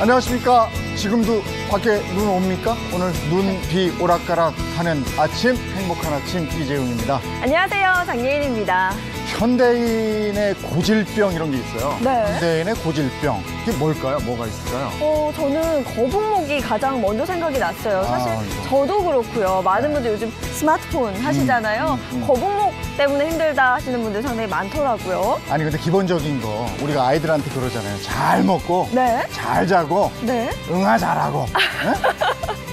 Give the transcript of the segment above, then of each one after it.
안녕하십니까. 지금도 밖에 눈 옵니까? 오늘 눈, 비, 오락가락 하는 아침, 행복한 아침 이재용입니다. 안녕하세요. 장예인입니다. 현대인의 고질병 이런 게 있어요. 네. 현대인의 고질병. 이게 뭘까요? 뭐가 있을까요? 저는 거북목이 가장 먼저 생각이 났어요. 사실 저도 그렇고요. 많은 분들 요즘 스마트폰 하시잖아요. 거북목 때문에 힘들다 하시는 분들 상당히 많더라고요. 아니 근데 기본적인 거 우리가 아이들한테 그러잖아요. 잘 먹고 네. 잘 자고 네. 응아 잘하고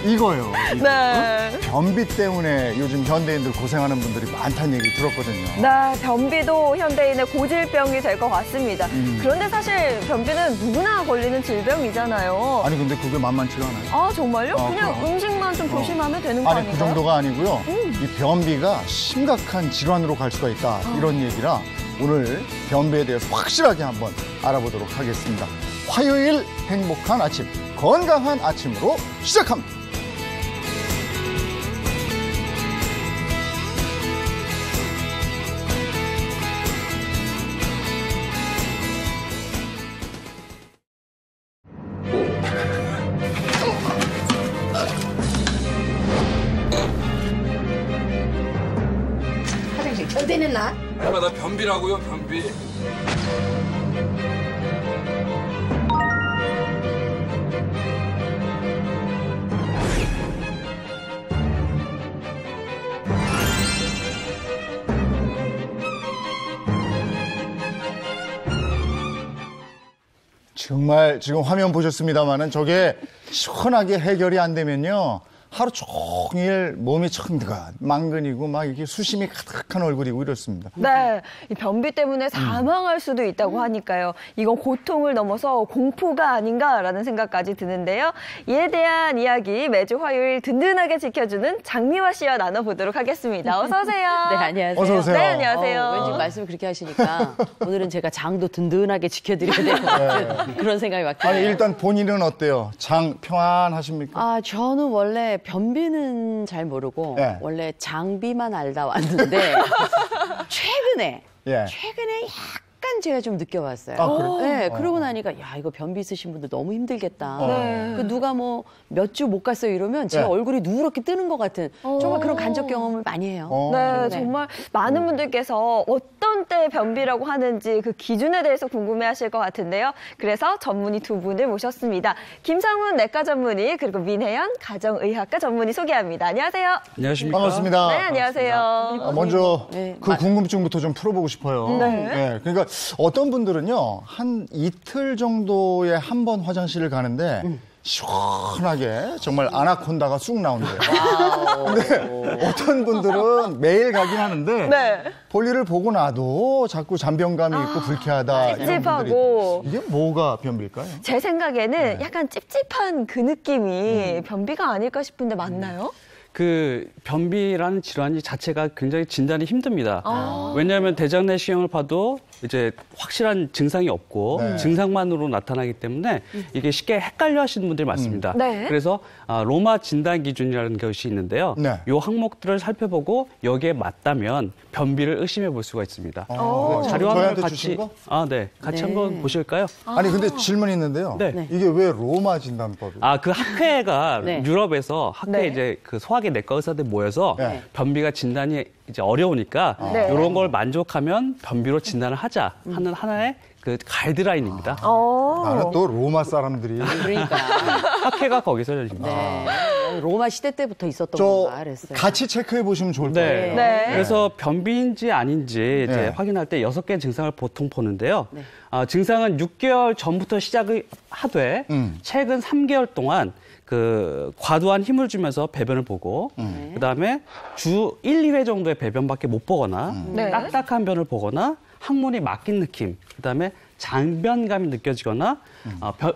이거요. 이거. 네. 변비 때문에 요즘 현대인들 고생하는 분들이 많다는 얘기 들었거든요. 네, 변비도 현대인의 고질병이 될 것 같습니다. 그런데 사실 변비는 누구나 걸리는 질병이잖아요. 아니 근데 그게 만만치가 않아요. 아, 정말요? 그냥 그럼. 음식만 좀 조심하면 되는 거 아니 아닌가요? 그 정도가 아니고요. 이 변비가 심각한 질환으로 갈 수가 있다. 이런 얘기라 오늘 변비에 대해서 확실하게 한번 알아보도록 하겠습니다. 화요일 행복한 아침, 건강한 아침으로 시작합니다. 화장실 전대는 나? 엄마 나 변비라고요, 변비. 정말 지금 화면 보셨습니다만은 저게 시원하게 해결이 안 되면요. 하루 종일 몸이 천드가 망근이고 막 이게 수심이 가득한 얼굴이고 이렇습니다. 네, 이 변비 때문에 사망할 수도 있다고 하니까요. 이건 고통을 넘어서 공포가 아닌가라는 생각까지 드는데요. 이에 대한 이야기 매주 화요일 든든하게 지켜주는 장미화 씨와 나눠보도록 하겠습니다. 어서 오세요. 네, 안녕하세요. 어서 오세요. 네, 안녕하세요. 왠지 말씀을 그렇게 하시니까 오늘은 제가 장도 든든하게 지켜드려야 될 것 같은 그런 생각이 막 드네요. 아니 일단 본인은 어때요? 장 평안하십니까? 아, 저는 원래 변비는 잘 모르고 네. 원래 장비만 알다 왔는데 최근에 약간 제가 좀 느껴봤어요. 아, 그래요? 네, 그러고 나니까 야, 이거 변비 있으신 분들 너무 힘들겠다. 네. 그 누가 뭐 몇 주 못 갔어요 이러면 제 네. 얼굴이 누렇게 뜨는 것 같은 정말 그런 간접 경험을 많이 해요. 네, 네. 정말 많은 분들께서 어떤 때 변비라고 하는지 그 기준에 대해서 궁금해하실 것 같은데요. 그래서 전문의 두 분을 모셨습니다. 김상훈 내과 전문의 그리고 민혜연 가정의학과 전문의 소개합니다. 안녕하세요. 안녕하십니까. 반갑습니다. 네, 안녕하세요. 먼저 네. 그 궁금증부터 좀 풀어보고 싶어요. 네. 그러니까 어떤 분들은요 한 이틀 정도에 한 번 화장실을 가는데 시원하게 정말 아나콘다가 쑥 나온대요. 근데 어떤 분들은 매일 가긴 하는데 네. 볼일을 보고 나도 자꾸 잔변감이 있고 불쾌하다. 이런 찝찝하고. 분들이. 이게 뭐가 변비일까요? 제 생각에는 약간 찝찝한 그 느낌이 변비가 아닐까 싶은데 맞나요? 그 변비라는 질환이 자체가 굉장히 진단이 힘듭니다. 아. 왜냐하면 대장 내시경을 봐도 이제 확실한 증상이 없고 네. 증상만으로 나타나기 때문에 이게 쉽게 헷갈려 하시는 분들이 많습니다. 네. 그래서 로마 진단 기준이라는 것이 있는데요. 네. 이 항목들을 살펴보고 여기에 맞다면 변비를 의심해 볼 수가 있습니다. 자료 하나를 저희한테 주신 거? 네, 같이 네. 한번 보실까요? 아니 근데 질문이 있는데요. 네. 이게 왜 로마 진단법이? 그 학회가 네. 유럽에서 학회 네. 이제 그 소화기 내과 의사들 모여서 네. 변비가 진단이 이제 어려우니까 네. 이런 걸 만족하면 변비로 진단을 하자 하는 하나의 그 가이드라인입니다. 나는 또 로마 사람들이 그러니까 학회가 거기서 열립니다. 네. 로마 시대 때부터 있었던 저 건가 그랬어요. 같이 체크해 보시면 좋을 네. 거예요. 네. 그래서 변비인지 아닌지 이제 네. 확인할 때 6개의 증상을 보통 보는데요. 네. 증상은 6개월 전부터 시작을 하되 최근 3개월 동안 그 과도한 힘을 주면서 배변을 보고 그다음에 주 1, 2회 정도의 배변밖에 못 보거나 네. 딱딱한 변을 보거나 항문이 막힌 느낌, 그다음에 장변감이 느껴지거나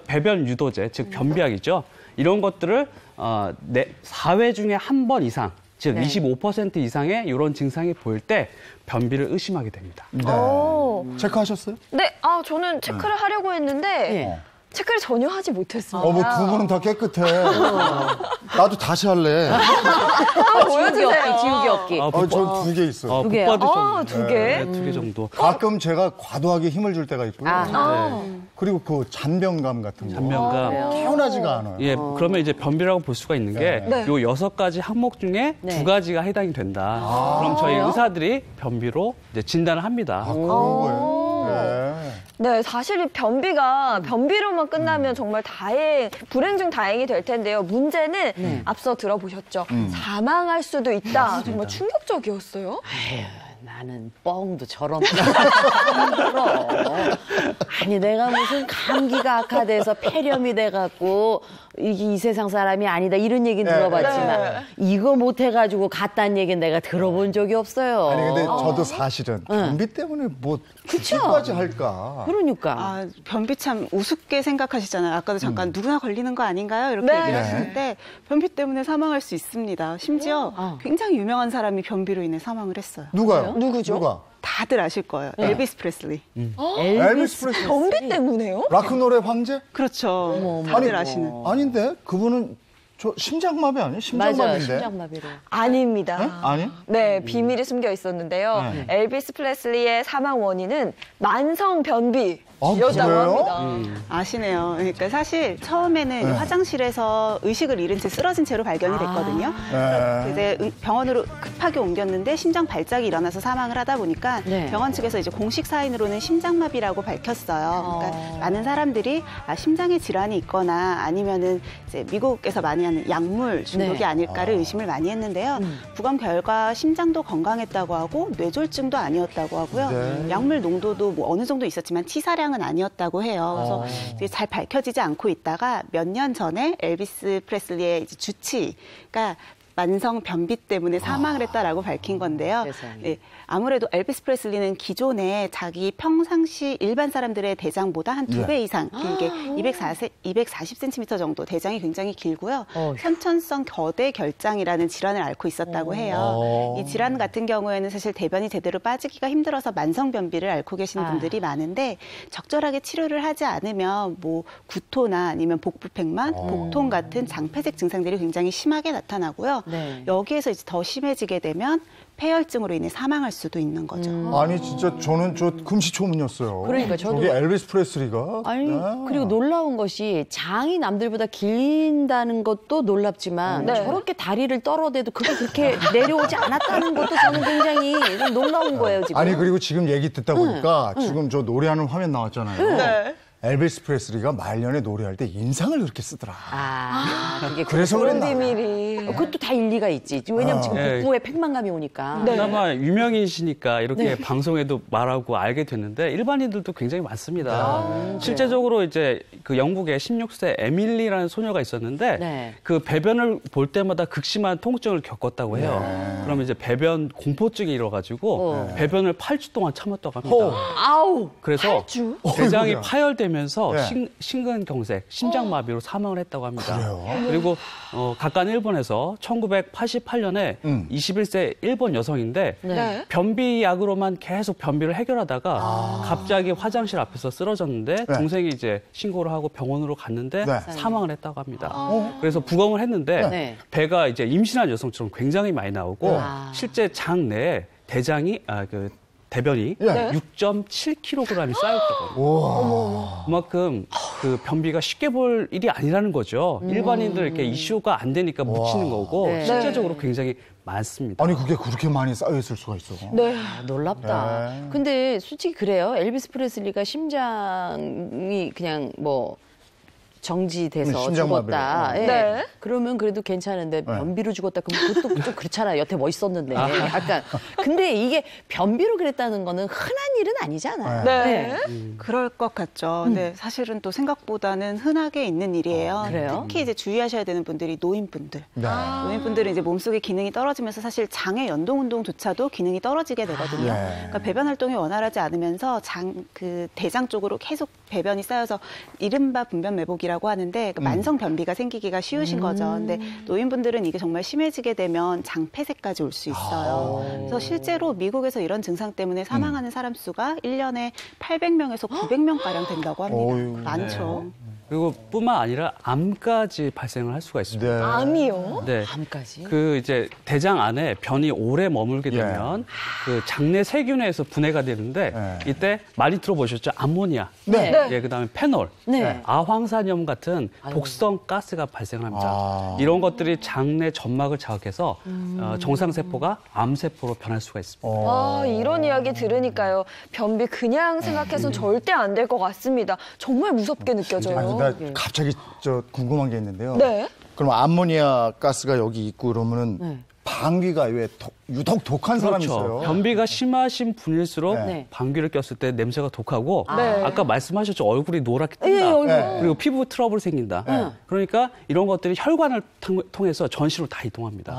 배변 유도제, 즉 변비약이죠. 이런 것들을 4회 중에 한 번 이상, 즉 네. 25% 이상의 이런 증상이 보일 때 변비를 의심하게 됩니다. 네. 오. 체크하셨어요? 네, 저는 체크를 하려고 했는데 네. 체크를 전혀 하지 못했습니다. 뭐 두 분은 다 깨끗해. 나도 다시 할래. 한번 보여주세요. 지우기 없기. 전 2개 있어요. 두 개요? 복받으셨는데. 두 개? 네, 2개 정도. 가끔 제가 과도하게 힘을 줄 때가 있고요. 그리고 그 잔변감 같은 거. 잔변감. 태어나지가 않아요. 예, 그러면 이제 변비라고 볼 수가 있는 게 네. 요 6가지 항목 중에 네. 2가지가 해당이 된다. 그럼 저희 의사들이 변비로 이제 진단을 합니다. 그런 거예요. 네. 네, 사실 이 변비로만 끝나면 정말 불행 중 다행이 될 텐데요. 문제는 앞서 들어보셨죠. 사망할 수도 있다. 정말 충격적이었어요. 나는 뻥도 저런 그럼. 아니 내가 무슨 감기가 악화돼서 폐렴이 돼갖고 이게 이 세상 사람이 아니다 이런 얘기는 들어봤지만 이거 못해가지고 갔다는 얘기는 내가 들어본 적이 없어요. 아니 근데 저도 사실은 변비 때문에 뭐 그까지 할까. 그러니까. 아, 변비 참 우습게 생각하시잖아요. 아까도 잠깐 누구나 걸리는 거 아닌가요? 이렇게 네. 얘기를 하시는데 변비 때문에 사망할 수 있습니다. 심지어 굉장히 유명한 사람이 변비로 인해 사망을 했어요. 누가요? 누구죠? 누가? 다들 아실 거예요. 엘비스 프레슬리. 엘비스 프레슬리. 변비 때문에요? 락큰롤의 황제? 그렇죠. 다들 아시는. 아닌데 그분은 저 심장마비 아니에요? 맞아요. 심장마비인데. 심장마비로. 아닙니다. 아니? 네, 비밀이 숨겨 있었는데요. 엘비스 프레슬리의 사망 원인은 만성 변비였다고 그래요? 합니다. 아시네요. 그러니까 사실 처음에는 화장실에서 의식을 잃은 채 쓰러진 채로 발견이 됐거든요. 네. 이제 병원으로 급하게 옮겼는데 심장 발작이 일어나서 사망을 하다 보니까 네. 병원 측에서 이제 공식 사인으로는 심장마비라고 밝혔어요. 그러니까 많은 사람들이 심장에 질환이 있거나 아니면은 이제 미국에서 많이 하는 약물 중독이 네. 아닐까를 의심을 많이 했는데요. 부검 결과 심장도 건강했다고 하고 뇌졸중도 아니었다고 하고요. 네. 약물 농도도 뭐 어느 정도 있었지만 치사량은 아니었다고 해요. 그래서 이제 잘 밝혀지지 않고 있다가 몇 년 전에 엘비스 프레슬리의 이제 주치가 만성 변비 때문에 사망을 했다라고 밝힌 건데요. 세상에. 네, 아무래도 엘비스 프레슬리는 기존에 자기 평상시 일반 사람들의 대장보다 한 2배 이상 길게 240cm 정도 대장이 굉장히 길고요. 선천성 거대 결장이라는 질환을 앓고 있었다고 해요. 이 질환 같은 경우에는 사실 대변이 제대로 빠지기가 힘들어서 만성 변비를 앓고 계시는 분들이 많은데 적절하게 치료를 하지 않으면 뭐 구토나 아니면 복부팽만, 복통 같은 장폐색 증상들이 굉장히 심하게 나타나고요. 네. 여기에서 이제 더 심해지게 되면 폐혈증으로 인해 사망할 수도 있는 거죠. 아니 진짜 저는 저 금시초문이었어요. 그러니까 저도. 저기 엘비스 프레슬리가. 아니 네. 그리고 놀라운 것이 장이 남들보다 길다는 것도 놀랍지만 네. 저렇게 다리를 떨어대도 그게 그렇게 내려오지 않았다는 것도 저는 굉장히 좀 놀라운 거예요 지금. 아니 그리고 지금 얘기 듣다 보니까 지금 저 노래하는 화면 나왔잖아요. 네. 엘비스 프레슬리가 말년에 노래할 때 인상을 그렇게 쓰더라. 그게 그래서 그런 그랬나? 비밀이. 그것도 다 일리가 있지. 왜냐면 지금 네. 복부에 팽만감이 오니까. 그나마 유명인이시니까 이렇게 방송에도 말하고 알게 됐는데 일반인들도 굉장히 많습니다. 실제적으로 이제 그 영국에 16세 에밀리라는 소녀가 있었는데 네. 그 배변을 볼 때마다 극심한 통증을 겪었다고 해요. 그러면 이제 배변 공포증이 일어가지고 배변을 8주 동안 참았다고 합니다. 아우. 그래서 8주? 대장이 어이구야. 파열되면서 네. 심근경색, 심장마비로 사망을 했다고 합니다. 그래요? 그리고 가까운 일본에서 1988년에 21세 일본 여성인데 네. 변비약으로만 계속 변비를 해결하다가 갑자기 화장실 앞에서 쓰러졌는데 네. 동생이 이제 신고를 하고 병원으로 갔는데 네. 사망을 했다고 합니다. 그래서 부검을 했는데 네. 배가 이제 임신한 여성처럼 굉장히 많이 나오고 아. 실제 장 내에 대장이 대변이 네. 6.7kg이 쌓였다고. 그만큼 그 변비가 쉽게 볼 일이 아니라는 거죠. 일반인들 이렇게 이슈가 안 되니까 묻히는 거고 네. 실제적으로 굉장히 많습니다. 아니 그게 그렇게 많이 쌓여 있을 수가 있어. 네. 놀랍다. 네. 근데 솔직히 그래요. 엘비스 프레슬리가 심장이 그냥 뭐 정지돼서 심장마비로. 죽었다. 예. 네. 그러면 그래도 괜찮은데 변비로 죽었다 그러면 그것도 좀 그렇잖아요. 여태 멋있었는데. 약간. 근데 이게 변비로 그랬다는 거는 흔한 일은 아니잖아요. 네. 그럴 것 같죠. 근데 사실은 또 생각보다는 흔하게 있는 일이에요. 그래요? 특히 이제 주의하셔야 되는 분들이 노인분들. 네. 노인분들은 이제 몸속의 기능이 떨어지면서 사실 장의 연동 운동조차도 기능이 떨어지게 되거든요. 네. 그러니까 배변 활동이 원활하지 않으면서 그 대장 쪽으로 계속 배변이 쌓여서 이른바 분변 매복이라고 하는데 그 만성 변비가 생기기가 쉬우신 거죠. 근데 노인분들은 이게 정말 심해지게 되면 장폐색까지 올 수 있어요. 그래서 실제로 미국에서 이런 증상 때문에 사망하는 사람 수가 1년에 800명에서 900명가량 된다고 합니다. 어휴. 많죠. 그리고 뿐만 아니라 암까지 발생을 할 수가 있습니다. 네. 암이요? 네. 암까지? 그 이제 대장 안에 변이 오래 머물게 되면 그 장내 세균에서 분해가 되는데 예. 이때 많이 들어보셨죠? 암모니아. 네. 네. 예, 그다음에 페놀, 네. 아황산염 같은 독성 가스가 발생합니다. 아. 이런 것들이 장내 점막을 자극해서 정상세포가 암세포로 변할 수가 있습니다. 아, 이런 이야기 들으니까요. 변비 그냥 생각해서는 절대 안 될 것 같습니다. 정말 무섭게 느껴져요. 나 갑자기 궁금한 게 있는데요. 네. 그럼 암모니아 가스가 여기 있고 그러면은 네. 방귀가 왜 유독 독한 사람이 그렇죠. 있어요. 변비가 심하신 분일수록 네. 방귀를 꼈을 때 냄새가 독하고 네. 아까 말씀하셨죠. 얼굴이 노랗게 뜬다. 예, 얼굴. 네. 그리고 피부 트러블 생긴다. 그러니까 이런 것들이 혈관을 통해서 전시로 다 이동합니다.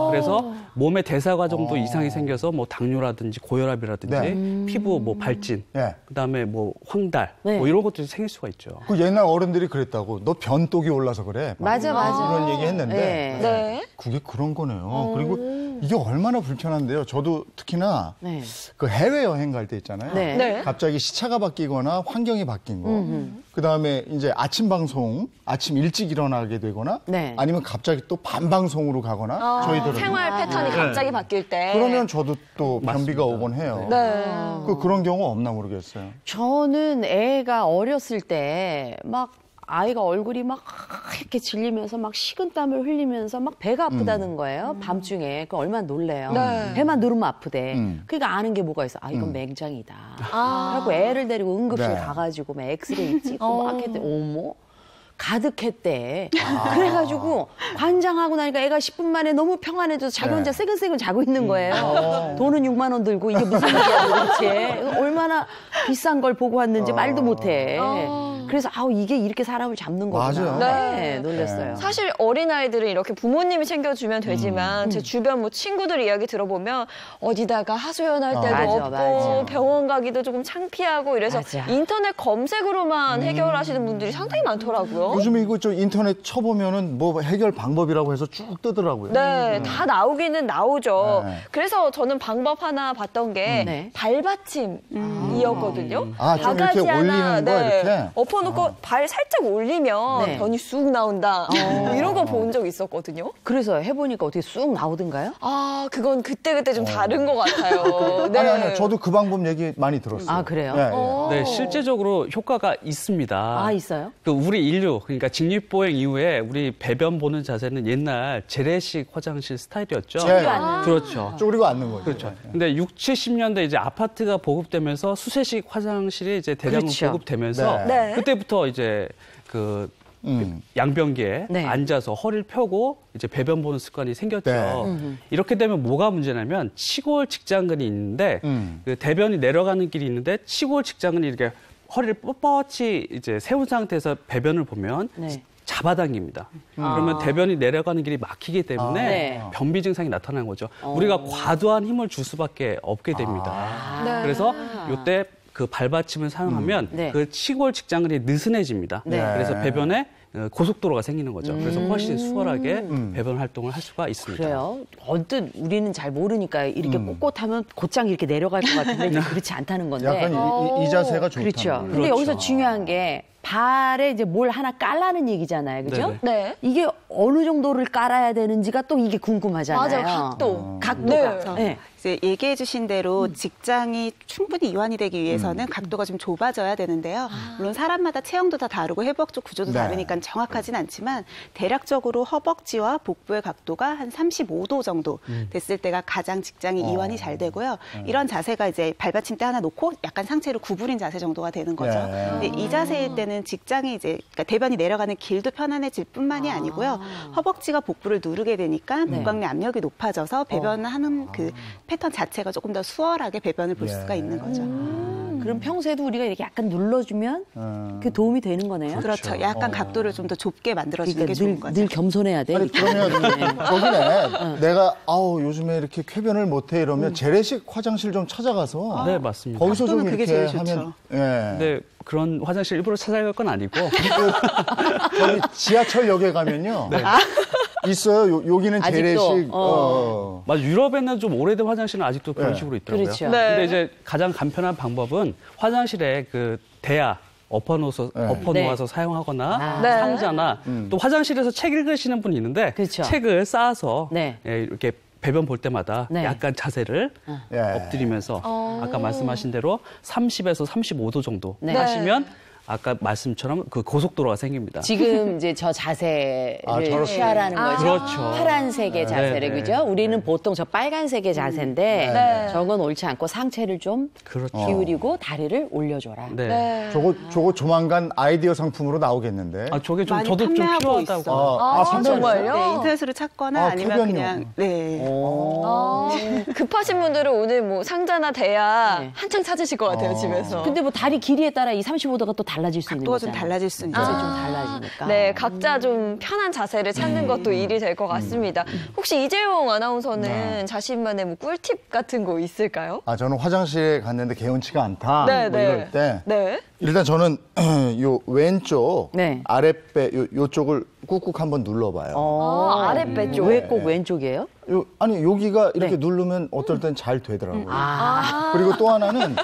그래서 몸의 대사 과정도 이상이 생겨서 뭐 당뇨라든지 고혈압이라든지 네. 피부 뭐 발진, 네. 그다음에 뭐 황달, 네. 뭐 이런 것들이 생길 수가 있죠. 그 옛날 어른들이 그랬다고. 너 변독이 올라서 그래. 막 맞아. 그런 얘기 했는데 네. 네. 그게 그런 거네요. 그리고 이게 얼마나 불편한데요. 저도 특히나 네. 그 해외 여행 갈 때 있잖아요. 네. 네. 갑자기 시차가 바뀌거나 환경이 바뀐 거. 그다음에 이제 아침 방송, 아침 일찍 일어나게 되거나 네. 아니면 갑자기 또 밤 방송으로 가거나 저희들은 생활 패턴이 갑자기 바뀔 때. 그러면 저도 또 변비가 오곤 해요. 네. 그런 경우 없나 모르겠어요. 저는 애가 어렸을 때 막 아이가 얼굴이 막 이렇게 질리면서 막 식은땀을 흘리면서 막 배가 아프다는 거예요. 밤중에. 그 얼마나 놀래요. 네. 배만 누르면 아프대. 음. 그러니까 아는 게 뭐가 있어. 아, 이건 맹장이다. 아. 그래갖고 애를 데리고 응급실 네. 가가지고 막 엑스레이 찍고 막 했대. 어머. 가득했대. 그래가지고 관장하고 나니까 애가 10분 만에 너무 평안해져서 자기 네. 혼자 새근새근 자고 있는 거예요. 돈은 6만 원 들고 이게 무슨 일이야 도대체. 얼마나 비싼 걸 보고 왔는지 말도 못해. 그래서 아우 이게 이렇게 사람을 잡는 거구나. 맞아요. 네, 놀랐어요. 사실 어린아이들은 이렇게 부모님이 챙겨주면 되지만 제 주변 뭐 친구들 이야기 들어보면 어디다가 하소연할 때도 맞아, 없고 맞아. 병원 가기도 조금 창피하고 이래서 맞아. 인터넷 검색으로만 해결하시는 분들이 상당히 많더라고요. 요즘에 이거 저 인터넷 쳐보면은 뭐 해결 방법이라고 해서 쭉 뜨더라고요. 네, 다 나오기는 나오죠. 네. 그래서 저는 방법 하나 봤던 게 네. 발받침이었거든요. 아, 좀 이렇게 바가지 하나, 올리는 거 이렇게? 엎어놓고 발 살짝 올리면 네. 변이 쑥 나온다. 뭐 이런 거 본 적 있었거든요. 그래서 해보니까 어떻게 쑥 나오던가요? 아, 그건 그때그때 좀 다른 것 같아요. 네. 아니요. 저도 그 방법 얘기 많이 들었어요. 아, 그래요? 예, 예. 네, 실제적으로 효과가 있습니다. 아, 있어요? 그 우리 인류, 그러니까 직립보행 이후에 우리 배변 보는 자세는 옛날 재래식 화장실 스타일이었죠. 네. 그렇죠. 쪼그리고 앉는 거죠. 그렇죠. 근데 60, 70년대 이제 아파트가 보급되면서 수세식 화장실이 이제 대량으로 그렇죠. 보급되면서 네. 네. 그때부터 이제 그 양변기에 네. 앉아서 허리를 펴고 이제 배변 보는 습관이 생겼죠. 네. 이렇게 되면 뭐가 문제냐면 치골 직장근이 있는데 그 대변이 내려가는 길이 있는데 치골 직장근이 이렇게 허리를 뻣뻣이 이제 세운 상태에서 배변을 보면 네. 잡아당깁니다. 그러면 대변이 내려가는 길이 막히기 때문에 네. 변비 증상이 나타나는 거죠. 우리가 과도한 힘을 줄 수밖에 없게 됩니다. 네. 그래서 이때 그 발받침을 사용하면 네. 그 치골 직장근이 느슨해집니다. 네. 그래서 배변에 고속도로가 생기는 거죠. 그래서 훨씬 수월하게 배변 활동을 할 수가 있습니다. 그래요? 언뜻 우리는 잘 모르니까 이렇게 꼿꼿하면 곧장 이렇게 내려갈 것 같은데 이제 그렇지 않다는 건데. 약간 이 자세가 좋다. 그렇죠. 근데 그렇죠. 여기서 중요한 게 발에 이제 뭘 하나 깔라는 얘기잖아요. 그죠? 네네. 네. 이게 어느 정도를 깔아야 되는지가 또 이게 궁금하잖아요. 맞아요. 각도. 각도가. 네. 네. 이제 얘기해 주신 대로 직장이 충분히 이완이 되기 위해서는 각도가 좀 좁아져야 되는데요. 물론 사람마다 체형도 다 다르고 회복적 구조도 네. 다르니까 정확하진 않지만 대략적으로 허벅지와 복부의 각도가 한 35도 정도 됐을 때가 가장 직장이 이완이 잘 되고요. 이런 자세가 이제 발받침대 하나 놓고 약간 상체로 구부린 자세 정도가 되는 거죠. 네. 근데 이 자세일 때는 직장이 이제 그러니까 대변이 내려가는 길도 편안해질 뿐만이 아니고요. 허벅지가 복부를 누르게 되니까 복강내 압력이 높아져서 배변하는 그 패턴 자체가 조금 더 수월하게 배변을 볼 수가 있는 거죠. 그럼 평소에도 우리가 이렇게 약간 눌러주면 그 도움이 되는 거네요. 그렇죠. 약간 각도를 좀 더 좁게 만들어주는 게 좋은 그러니까 거죠. 늘 겸손해야 돼. 아니 그러면 거기네 내가 요즘에 이렇게 쾌변을 못해 이러면 재래식 화장실 좀 찾아가서 네, 맞습니다. 거기서 좀 각도는 그게 이렇게 제일 좋죠. 하면 예. 근데 그런 화장실 일부러 찾아갈 건 아니고 저기 지하철역에 가면요 있어요. 여기는 아직도? 재래식. 맞아, 유럽에는 좀 오래된 화장실은 아직도 그런 네. 식으로 있더라고요. 그렇죠. 네. 근데 이제 가장 간편한 방법은 화장실에 그 대야 엎어놓아서 네. 사용하거나 네. 상자나 또 화장실에서 책 읽으시는 분이 있는데 그렇죠. 책을 쌓아서 네. 이렇게 배변 볼 때마다 네. 약간 자세를 예. 엎드리면서 아까 말씀하신 대로 30에서 35도 정도 네. 하시면 아까 말씀처럼 그 고속도로가 생깁니다. 지금 이제 저 자세를 저렇게. 취하라는 거죠. 그렇죠. 파란색의 자세를 네, 네. 그죠? 우리는 보통 저 빨간색의 자세인데 네. 저건 옳지 않고 상체를 좀 그렇죠. 기울이고 다리를 올려줘라. 네. 네. 저거 조만간 아이디어 상품으로 나오겠는데. 저게 좀 많이 저도 좀 판매하고 필요하다고. 있어요. 정말요? 네, 인터넷으로 찾거나 아니면 흡연용. 그냥 네. 급하신 분들은 오늘 뭐 상자나 대야 네. 한창 찾으실 것 같아요, 집에서. 근데 뭐 다리 길이에 따라 이 35도가 또 달라질 수 있는 각도가 좀 거잖아요. 달라질 수는 이제 있죠. 좀 달라지니까. 네, 각자 좀 편한 자세를 찾는 것도 일이 될 것 같습니다. 혹시 이재용 아나운서는 자신만의 뭐 꿀팁 같은 거 있을까요? 저는 화장실에 갔는데 개운치가 않다. 네, 뭐 네. 이럴 때 네. 일단 저는 요 왼쪽 네. 아랫배 요쪽을 꾹꾹 한번 눌러봐요. 아랫배 쪽. 왜 꼭 왼쪽이에요? 아니 여기가 이렇게 네. 누르면 어떨 땐 잘 되더라고요. 그리고 또 하나는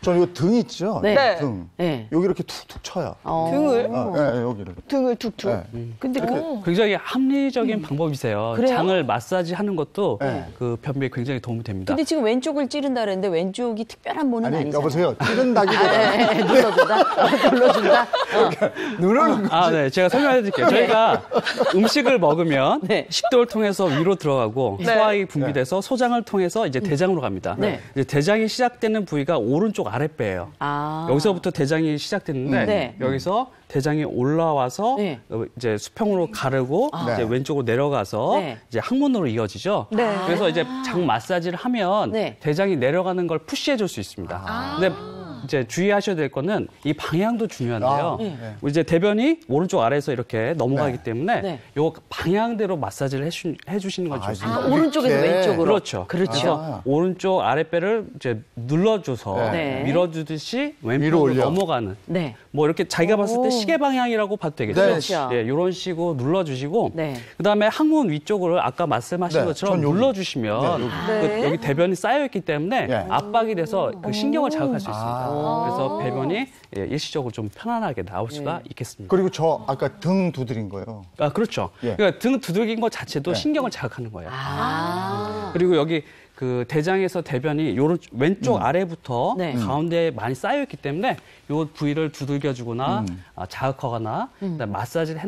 저는 요 등 있죠. 네. 등. 네. 여기 이렇게 툭툭 쳐요. 등을? 네, 여기를. 등을 툭툭. 네. 근데 굉장히 합리적인 방법이세요. 그래요? 장을 마사지 하는 것도 네. 그 변비에 굉장히 도움이 됩니다. 근데 지금 왼쪽을 찌른다 그랬는데 왼쪽이 특별한 모는 아니 아니잖아요. 여보세요. 찌른다기보다 눌러준다? 눌러준다? 누르는 거. 네. 제가 설명해 드릴게요. 저희가 음식을 먹으면 네. 식도를 통해서 위로 들어가고 네. 소화가 분비돼서 소장을 통해서 이제 대장으로 갑니다. 네. 이제 대장이 시작되는 부위가 오른쪽 아랫배예요. 여기서부터 대장이 시작됐는데 네. 여기서 대장이 올라와서 네. 이제 수평으로 가르고 이제 네. 왼쪽으로 내려가서 네. 이제 항문으로 이어지죠. 네. 그래서 이제 장 마사지를 하면 네. 대장이 내려가는 걸 푸시해 줄 수 있습니다. 근데 이제 주의하셔야 될 거는 이 방향도 중요한데요. 네. 이제 대변이 오른쪽 아래에서 이렇게 넘어가기 때문에 네. 요 방향대로 마사지를 해주시는 건 좋습니다. 오른쪽에서 이렇게. 왼쪽으로. 그렇죠. 그렇죠. 오른쪽 아랫배를 이제 눌러줘서 네. 밀어주듯이 위로 왼쪽으로 올려. 넘어가는. 네. 뭐 이렇게 자기가 봤을 때 시계 방향이라고 봐도 되겠죠. 네. 그렇죠. 예, 이런 식으로 눌러주시고 네. 그다음에 항문 위쪽을 아까 말씀하신 네, 것처럼 전 여기. 눌러주시면 네. 여기 대변이 쌓여있기 때문에 네. 압박이 돼서 그 신경을 자극할 수 있습니다. 아. 그래서 배변이 일시적으로 좀 편안하게 나올 수가 있겠습니다. 그리고 저 아까 등 두드린 거요. 그렇죠. 예. 그러니까 등 두들긴 것 자체도 네. 신경을 자극하는 거예요. 아. 그리고 여기 그 대장에서 대변이 요런 왼쪽 아래부터 네. 가운데에 많이 쌓여 있기 때문에 요 부위를 두들겨주거나 자극하거나 그다음에 마사지를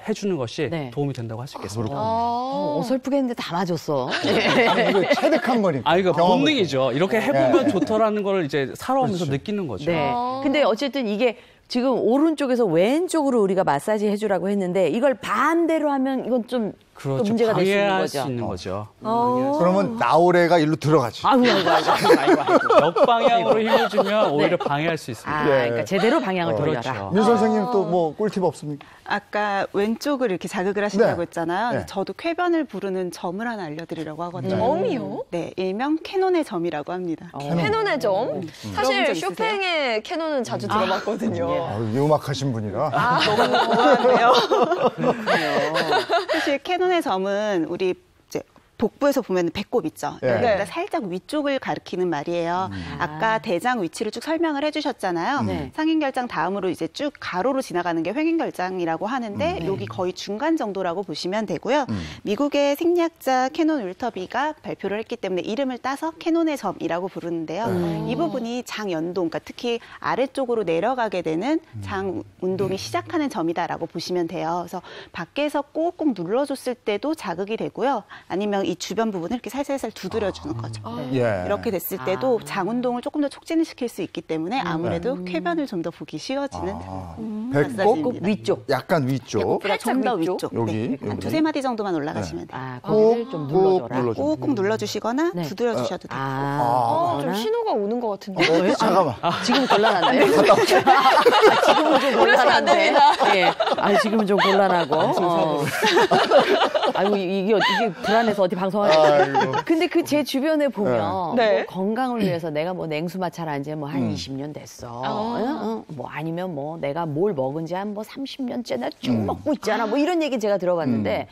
해주는 것이 네. 도움이 된다고 할 수 있겠습니다. 어설프게 했는데 다 맞았어. 아니 이거 체득한 거니까. 이거 경험을. 본능이죠. 이렇게 해보면 좋더라는 걸 이제 살아오면서 느끼는 거죠. 네. 근데 어쨌든 이게 지금 오른쪽에서 왼쪽으로 우리가 마사지 해주라고 했는데 이걸 반대로 하면 이건 좀 또 그렇죠. 문제가 될 수 있는 방해할 거죠. 수 있는 거죠. 그러면 나오래가 일로 들어가지. 아이고. 역방향으로 힘을 주면 오히려 방해할 수 있습니다. 그러니까 제대로 방향을 돌려라. 그렇죠. 민 선생님 또 뭐 꿀팁 없습니까? 아까 왼쪽을 이렇게 자극을 하신다고 네. 했잖아요. 네. 저도 쾌변을 부르는 점을 하나 알려드리려고 하거든요. 점이요? 네, 일명 캐논의 점이라고 합니다. 캐논의 점? 사실 들어본 적 있으세요? 쇼팽의 캐논은 자주 들어봤거든요. 유막하신 분이라. 좋아하는데요. 사실 캐논의 점은 우리 이제 복부에서 보면 배꼽 있죠. 네. 여기보다 살짝 위쪽을 가리키는 말이에요. 아까 대장 위치를 쭉 설명을 해주셨잖아요. 네. 상행결장 다음으로 이제 쭉 가로로 지나가는 게 횡행결장이라고 하는데 여기 거의 중간 정도라고 보시면 되고요. 미국의 생리학자 캐논 윌터비가 발표를 했기 때문에 이름을 따서 캐논의 점이라고 부르는데요. 이 부분이 장 연동, 그러니까 특히 아래쪽으로 내려가게 되는 장 운동이 시작하는 점이다라고 보시면 돼요. 그래서 밖에서 꼭꼭 눌러줬을 때도 자극이 되고요. 아니면 이 주변 부분을 이렇게 살살살 두드려주는 거죠. 예. 이렇게 됐을 때도 장 운동을 조금 더 촉진을 시킬 수 있기 때문에 아무래도 쾌변을 좀 더 보기 쉬워지는 배꼽 마사지입니다. 위쪽. 약간 위쪽. 배꼽보다 좀 더 위쪽. 여기, 네, 여기. 한 두세 마디 정도만 올라가시면 돼요. 거기를 좀 눌러줘라. 눌러줘. 꾹꾹 눌러주시거나 네. 두드려주셔도 돼요. 좀 신호가 오는 것 같은데. 잠깐만. 지금 곤란한데. 지금은 좀 그러시면 안 곤란한데. 됩니다. 예. 지금은 좀 곤란하고. 아이고 이게 불안해서 어디 방송하지. 아이고. 근데 그 제 주변에 보면 네. 뭐 건강을 위해서 내가 뭐 냉수마찰 한 지 뭐 한 20년 됐어. 뭐 아니면 뭐 내가 뭘 먹은 지 한 뭐 30년째 나 쭉 먹고 있잖아. 뭐 이런 얘기 제가 들어봤는데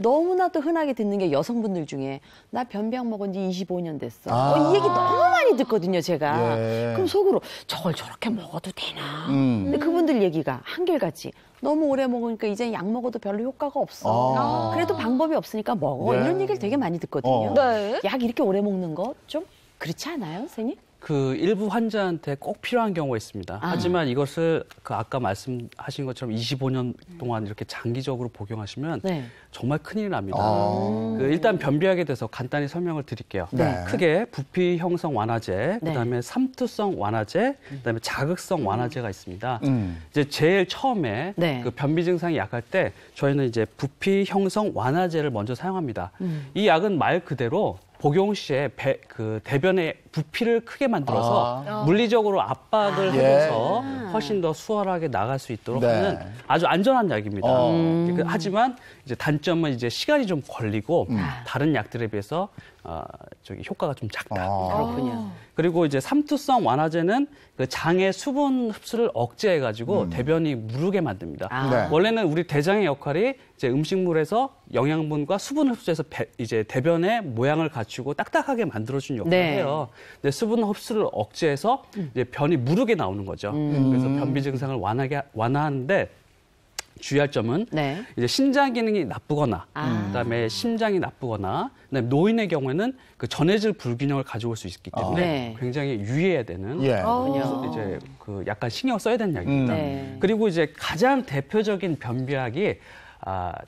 너무나도 흔하게 듣는 게 여성분들 중에 나 변비약 먹은 지 25년 됐어. 이 얘기 너무 많이 듣거든요, 제가. 예. 그럼 속으로 저걸 저렇게 먹어도 되나? 근데 그분들 얘기가 한결같이 너무 오래 먹으니까 이제 약 먹어도 별로 효과가 없어. 그래도 방법이 없으니까 먹어. 예. 이런 얘기를 되게 많이 듣거든요. 네. 약 이렇게 오래 먹는 거 좀 그렇지 않아요, 선생님? 그 일부 환자한테 꼭 필요한 경우가 있습니다. 하지만 이것을 그 아까 말씀하신 것처럼 25년 동안 이렇게 장기적으로 복용하시면 네. 정말 큰일 납니다. 그 일단 변비약에 대해서 간단히 설명을 드릴게요. 네. 크게 부피 형성 완화제, 네. 그다음에 삼투성 완화제, 그다음에 자극성 완화제가 있습니다. 음. 이제 제일 처음에 네. 그 변비 증상이 약할 때 저희는 이제 부피 형성 완화제를 먼저 사용합니다. 이 약은 말 그대로 복용 시에 그 대변의 부피를 크게 만들어서 물리적으로 압박을 하면서 훨씬 더 수월하게 나갈 수 있도록 네. 하는 아주 안전한 약입니다. 하지만 이제 단점은 이제 시간이 좀 걸리고 다른 약들에 비해서 저기 효과가 좀 작다. 그렇군요. 그리고 이제 삼투성 완화제는 그 장의 수분 흡수를 억제해가지고 대변이 무르게 만듭니다. 네. 원래는 우리 대장의 역할이 이제 음식물에서 영양분과 수분 흡수해서 이제 대변의 모양을 갖추고 딱딱하게 만들어주는 역할을 네. 해요. 근데 수분 흡수를 억제해서 이제 변이 무르게 나오는 거죠. 그래서 변비 증상을 완화하는데 주의할 점은 네. 이제 신장 기능이 나쁘거나 그다음에 심장이 나쁘거나 그다음에 노인의 경우에는 그 전해질 불균형을 가져올 수 있기 때문에 네. 굉장히 유의해야 되는 예. 그래서 이제 그 약간 신경 써야 되는 약입니다. 네. 그리고 이제 가장 대표적인 변비약이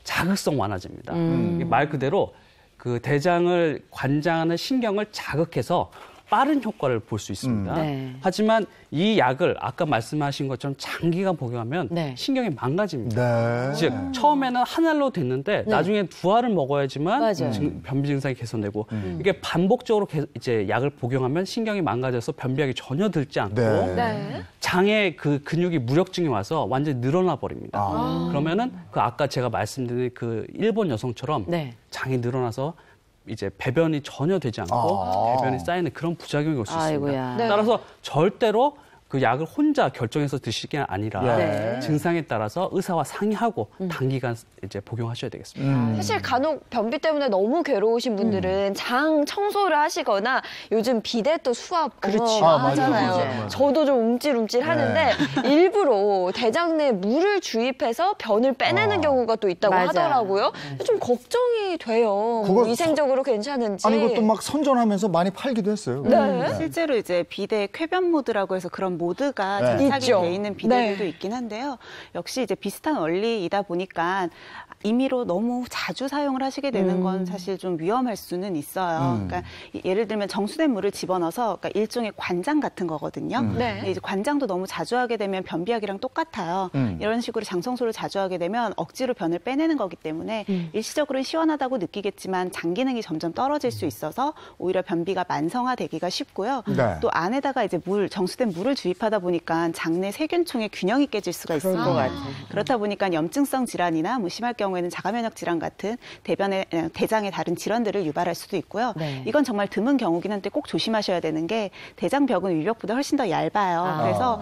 자극성 완화제입니다. 이게 말 그대로 그 대장을 관장하는 신경을 자극해서 빠른 효과를 볼 수 있습니다. 네. 하지만 이 약을 아까 말씀하신 것처럼 장기간 복용하면 네. 신경이 망가집니다. 네. 즉 처음에는 한 알로 됐는데 나중에 두 알을 먹어야지만 맞아요. 변비 증상이 개선되고 이게 반복적으로 이제 약을 복용하면 신경이 망가져서 변비약이 전혀 들지 않고 네. 네. 장에 그 근육이 무력증이 와서 완전히 늘어나 버립니다. 그러면은 그 아까 제가 말씀드린 그 일본 여성처럼 네. 장이 늘어나서 이제 배변이 전혀 되지 않고 배변이 쌓이는 그런 부작용이 올 수 있습니다. 아이고야. 네. 따라서 절대로 그 약을 혼자 결정해서 드실 게 아니라 네. 증상에 따라서 의사와 상의하고 단기간 이제 복용하셔야 되겠습니다. 사실 간혹 변비 때문에 너무 괴로우신 분들은 장 청소를 하시거나 요즘 비데 또 수압 그렇죠. 하잖아요. 맞아요. 저도 좀 움찔움찔 하는데 일부러 대장 내에 물을 주입해서 변을 빼내는 경우가 또 있다고 맞아. 하더라고요. 좀 걱정이 돼요. 그거 위생적으로 괜찮은지. 아니 이것도 막 선전하면서 많이 팔기도 했어요. 네. 실제로 이제 비대 쾌변 모드라고 해서 그런 모드가 네. 장착이 있죠. 돼 있는 비대들도 네. 있긴 한데요. 역시 이제 비슷한 원리이다 보니까 임의로 너무 자주 사용을 하시게 되는 건 사실 좀 위험할 수는 있어요. 그러니까 예를 들면 정수된 물을 집어넣어서 그러니까 일종의 관장 같은 거거든요. 네. 근데 이제 관장도 너무 자주 하게 되면 변비약이랑 똑같아요. 이런 식으로 장청소를 자주 하게 되면 억지로 변을 빼내는 거기 때문에 일시적으로는 시원하다고 느끼겠지만 장 기능이 점점 떨어질 수 있어서 오히려 변비가 만성화되기가 쉽고요. 네. 또 안에다가 이제 정수된 물을 주입하다 보니까 장내 세균총의 균형이 깨질 수가 있어요. 것 같아요. 그렇다 보니까 염증성 질환이나 뭐 심할 경우에는 자가면역 질환 같은 대장의 다른 질환들을 유발할 수도 있고요. 네. 이건 정말 드문 경우긴 한데 꼭 조심하셔야 되는 게 대장벽은 위벽보다 훨씬 더 얇아요. 그래서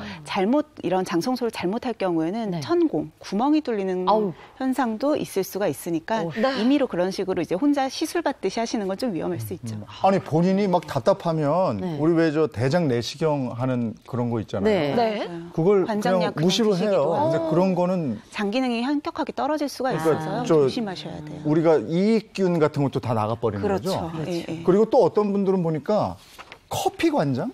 이런 장청소를 잘못할 경우에는 네. 천공, 구멍이 뚫리는 아우. 현상도 있을 수가 있으니까 네. 임의로 그런 식으로 이제 혼자 시술 받듯이 하시는 건 좀 위험할 수 있죠. 아니 본인이 막 답답하면 네. 우리 왜 저 대장 내시경 하는 그런 거 있잖아요. 네. 네. 그걸 그냥 관장약 그냥 무시로 드시기도 해요. 하고. 근데 그런 거는 장 기능이 현격하게 떨어질 수가 있어서요. 저- 조심하셔야 돼요. 우리가 이익균 같은 것도 다 나가버리는 그렇죠. 거죠. 예, 예. 그리고 또 어떤 분들은 보니까 커피 관장?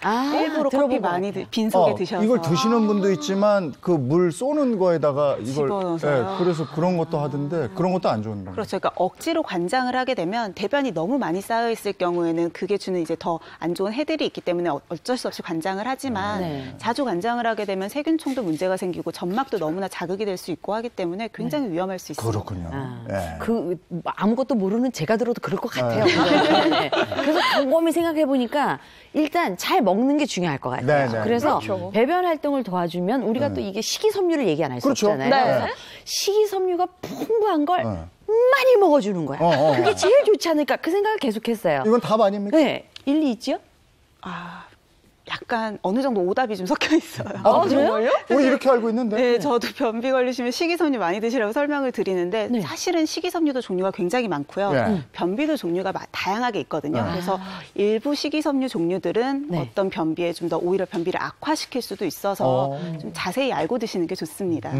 일부러 커피 들어본 것 많이 같아요. 빈속에 드셔서 이걸 드시는 분도 있지만 그 물 쏘는 거에다가 이걸 집어넣어서요. 그래서 그런 것도 하던데 그런 것도 안 좋은 거예요. 그렇죠. 그러니까 억지로 관장을 하게 되면 대변이 너무 많이 쌓여 있을 경우에는 그게 주는 이제 더 안 좋은 해들이 있기 때문에 어쩔 수 없이 관장을 하지만 네. 자주 관장을 하게 되면 세균총도 문제가 생기고 점막도 너무나 자극이 될 수 있고 하기 때문에 굉장히 위험할 수 있습니다. 그렇군요. 아, 예. 아무것도 모르는 제가 들어도 그럴 것 같아요. 네. 그래서 곰곰이 생각해 보니까 일단 잘 먹는 게 중요할 것 같아요. 네, 네. 그래서 그렇죠. 배변 활동을 도와주면 우리가 또 이게 식이섬유를 얘기 안 할 수 그렇죠. 없잖아요. 네. 그래서 식이섬유가 풍부한 걸 네. 많이 먹어주는 거야. 어. 그게 제일 좋지 않을까 그 생각을 계속했어요. 이건 답 아닙니까? 네, 일리 있죠? 약간 어느 정도 오답이 좀 섞여 있어요. 정말요? 우리 이렇게 알고 있는데. 네, 저도 변비 걸리시면 식이섬유 많이 드시라고 설명을 드리는데 네. 사실은 식이섬유도 종류가 굉장히 많고요. 네. 변비도 종류가 다양하게 있거든요. 그래서 일부 식이섬유 종류들은 네. 어떤 변비에 좀 더 오히려 변비를 악화시킬 수도 있어서 좀 자세히 알고 드시는 게 좋습니다.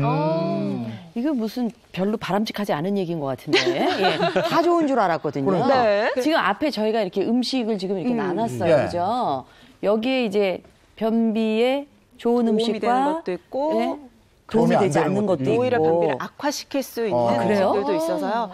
이거 무슨 별로 바람직하지 않은 얘기인 것 같은데. 예. 다 좋은 줄 알았거든요. 그러니까. 네. 지금 앞에 저희가 이렇게 음식을 지금 이렇게 나눴어요. 예. 그죠? 여기에 이제 변비에 좋은 도움이 음식과 되는 것도 있고 예, 도움이 도움이 안 되지 되는 않는 것도 것도 있고. 오히려 변비를 악화시킬 수 있는 그래요? 음식들도 있어서요.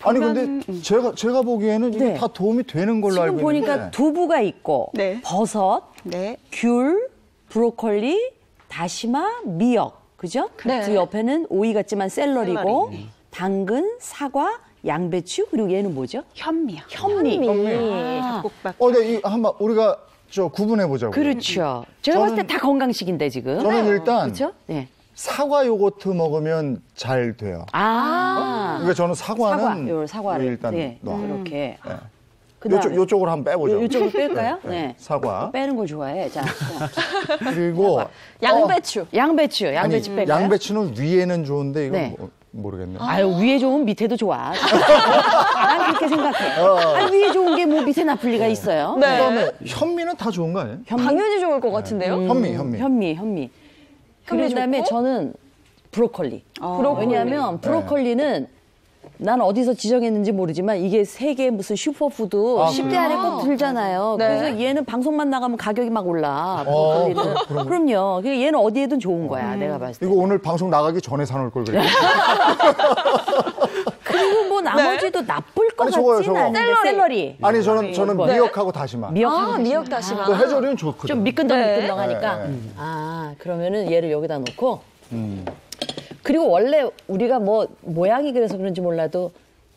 아니 보면, 근데 제가 보기에는 이게 네. 다 도움이 되는 걸로 지금 알고 있는데. 보니까 두부가 있고 네. 버섯, 네. 귤, 브로콜리, 다시마, 미역. 그죠? 네. 그 옆에는 오이 같지만 샐러리고 당근, 사과, 양배추 그리고 얘는 뭐죠? 현미요. 현미. 아, 잡곡밥. 네, 이 한번 우리가 저 구분해 보자고. 그렇죠. 제가 봤을 때 다 건강식인데 지금. 저는 일단 그렇죠? 네. 사과 요거트 먹으면 잘 돼요. 그러니까 저는 사과는 요 사과를 일단 네, 놔. 이렇게. 네. 그다음에 요쪽으로 한번 빼보죠. 이쪽으로 뺄까요? 네. 네. 사과. 빼는 걸 좋아해. 자, 그리고 양배추. 양배추 아니, 뺄까요? 양배추는 위에는 좋은데 이거 네. 모르겠네. 아유 위에 좋으면 밑에도 좋아. 난 그렇게 생각해. 아니, 위에 좋은 게 뭐 밑에 나쁠 리가 있어요. 네. 그다음에 현미는 다 좋은 거 아니에요? 당연히 좋을 것 같은데요. 현미. 그다음에 좋고? 저는 브로콜리. 브로콜리. 왜냐하면 브로콜리는 난 어디서 지정했는지 모르지만 이게 세계 무슨 슈퍼푸드 10대 안에 꼭 들잖아요. 네. 그래서 얘는 방송만 나가면 가격이 막 올라. 브로콜리는. 그럼요. 그러니까 얘는 어디에든 좋은 거야. 내가 봤을 때. 이거 오늘 방송 나가기 전에 사놓을 걸 그래. 그리고 뭐 나머지도 나쁠 것 아니, 저거요, 같지는 저거. 않은데 샐러리. 아니 저는 미역하고 다시마. 미역하고 미역 다시마. 그 해조류는 좋거든. 좀 미끈덩미끈덩 네. 하니까. 네. 그러면은 얘를 여기다 놓고. 그리고 원래 우리가 뭐 모양이 그래서 그런지 몰라도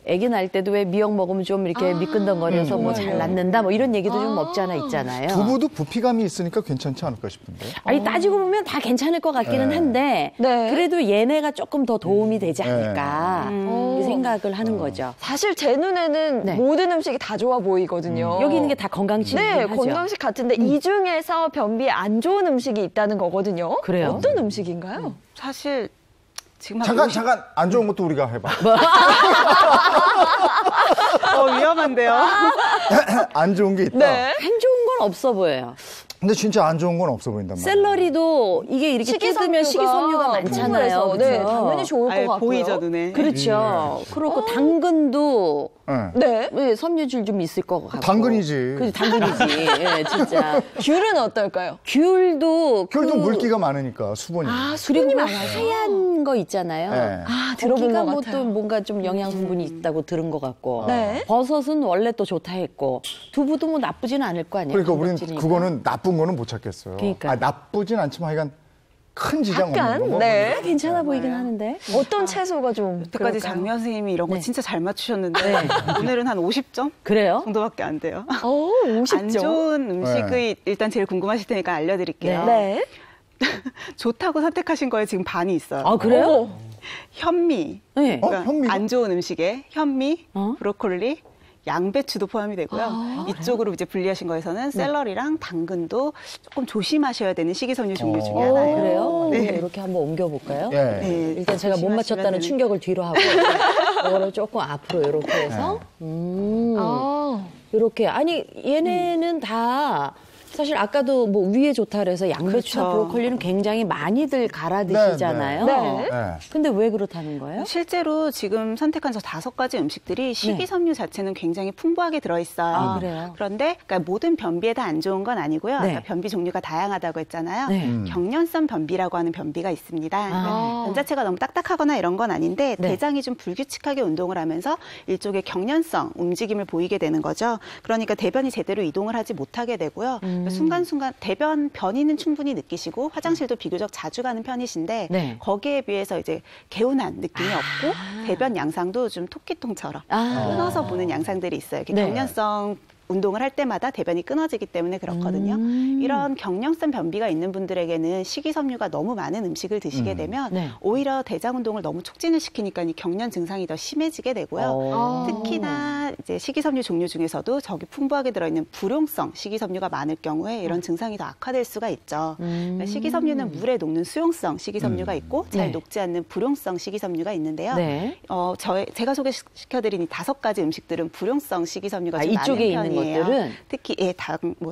아기 날 때도 왜 미역 먹으면 좀 이렇게 미끈덩거려서 뭐 잘 낳는다 뭐 이런 얘기도 좀 없지 않아 있잖아요. 두부도 부피감이 있으니까 괜찮지 않을까 싶은데. 아니 따지고 보면 다 괜찮을 것 같기는 네. 한데 네. 그래도 얘네가 조금 더 도움이 되지 않을까 이 생각을 하는 거죠. 사실 제 눈에는 네. 모든 음식이 다 좋아 보이거든요. 여기 있는 게 다 건강식이긴 네, 하죠. 건강식 같은데 이 중에서 변비에 안 좋은 음식이 있다는 거거든요. 그래요? 어떤 음식인가요? 사실 지금 한 잠깐 안 좋은 것도 우리가 해봐. 위험한데요. 안 좋은 게 있다. 네. 안 좋은 건 없어 보여요. 근데 진짜 안 좋은 건 없어 보인단 말이야. 샐러리도 이게 이렇게 뜯으면 식이섬유가 많잖아요. 풍부해서, 네, 그죠? 당연히 좋을 것 같고요. 보이죠, 눈에. 그렇죠. 그리고 당근도 네. 네. 네, 섬유질 좀 있을 것 같고. 당근이지. 그렇죠, 당근이지. 예, 진짜. 귤은 어떨까요? 귤도 귤도 물기가 많으니까 수분이. 그리고 뭐 하얀 거 있잖아요. 네. 들어본 거기가 것 뭐 같아요. 또 뭔가 좀 영양 성분이 있다고 들은 것 같고. 네. 버섯은 원래 또 좋다 했고. 두부도 뭐 나쁘지는 않을 거 아니에요. 그러니까 우리는 단백질이니까. 그거는 나쁜 거는 못 찾겠어요. 그러니까. 나쁘진 않지만 하여간 큰 지장 약간, 없는 거. 네. 괜찮아 보이긴 하는데. 어떤 채소가 좀 여태까지 그럴까요? 장미연 선생님이 이런 거 네. 진짜 잘 맞추셨는데 오늘은 한 50점 그래요? 정도밖에 안 돼요. 50점. 안 좋은 음식이 일단 제일 궁금하실 테니까 알려드릴게요. 네. 좋다고 선택하신 거에 지금 반이 있어요. 아, 그래요? 현미. 네. 그러니까 안 좋은 음식에 현미, 어? 브로콜리, 양배추도 포함이 되고요. 이쪽으로 이제 분리하신 거에서는 샐러리랑 당근도 조금 조심하셔야 되는 식이섬유 종류 중에 하나예요. 그래요? 네. 이렇게 한번 옮겨볼까요? 예. 네, 일단 제가 못 조심하시면 맞췄다는 되는. 충격을 뒤로 하고 이거를 조금 앞으로 이렇게 해서 이렇게 아니 얘네는 다 사실 아까도 뭐 위에 좋다 그래서 양배추나 그렇죠. 브로콜리는 굉장히 많이들 갈아 드시잖아요. 네. 네. 근데 왜 그렇다는 거예요? 실제로 지금 선택한 저 5가지 음식들이 식이섬유 자체는 굉장히 풍부하게 들어있어요. 아, 그래요? 그런데 그러니까 모든 변비에 다 안 좋은 건 아니고요. 네. 아까 변비 종류가 다양하다고 했잖아요. 네. 경련성 변비라고 하는 변비가 있습니다. 그러니까 변 자체가 너무 딱딱하거나 이런 건 아닌데 네. 대장이 좀 불규칙하게 운동을 하면서 일종의 경련성 움직임을 보이게 되는 거죠. 그러니까 대변이 제대로 이동을 하지 못하게 되고요. 순간순간 대변 변이는 충분히 느끼시고 화장실도 비교적 자주 가는 편이신데 네. 거기에 비해서 이제 개운한 느낌이 없고 대변 양상도 좀 토끼통처럼 끊어서 보는 양상들이 있어요. 이렇게 네. 경련성 운동을 할 때마다 대변이 끊어지기 때문에 그렇거든요. 이런 경련성 변비가 있는 분들에게는 식이섬유가 너무 많은 음식을 드시게 되면 네. 오히려 대장 운동을 너무 촉진을 시키니까 이 경련 증상이 더 심해지게 되고요. 특히나 이제 식이섬유 종류 중에서도 저기 풍부하게 들어있는 불용성 식이섬유가 많을 경우에 이런 증상이 더 악화될 수가 있죠. 그러니까 식이섬유는 물에 녹는 수용성 식이섬유가 있고 잘 네. 녹지 않는 불용성 식이섬유가 있는데요. 네. 제가 소개시켜드린 이 5가지 음식들은 불용성 식이섬유가 좀 이쪽에 많은 있는 편이에요. 것들은? 특히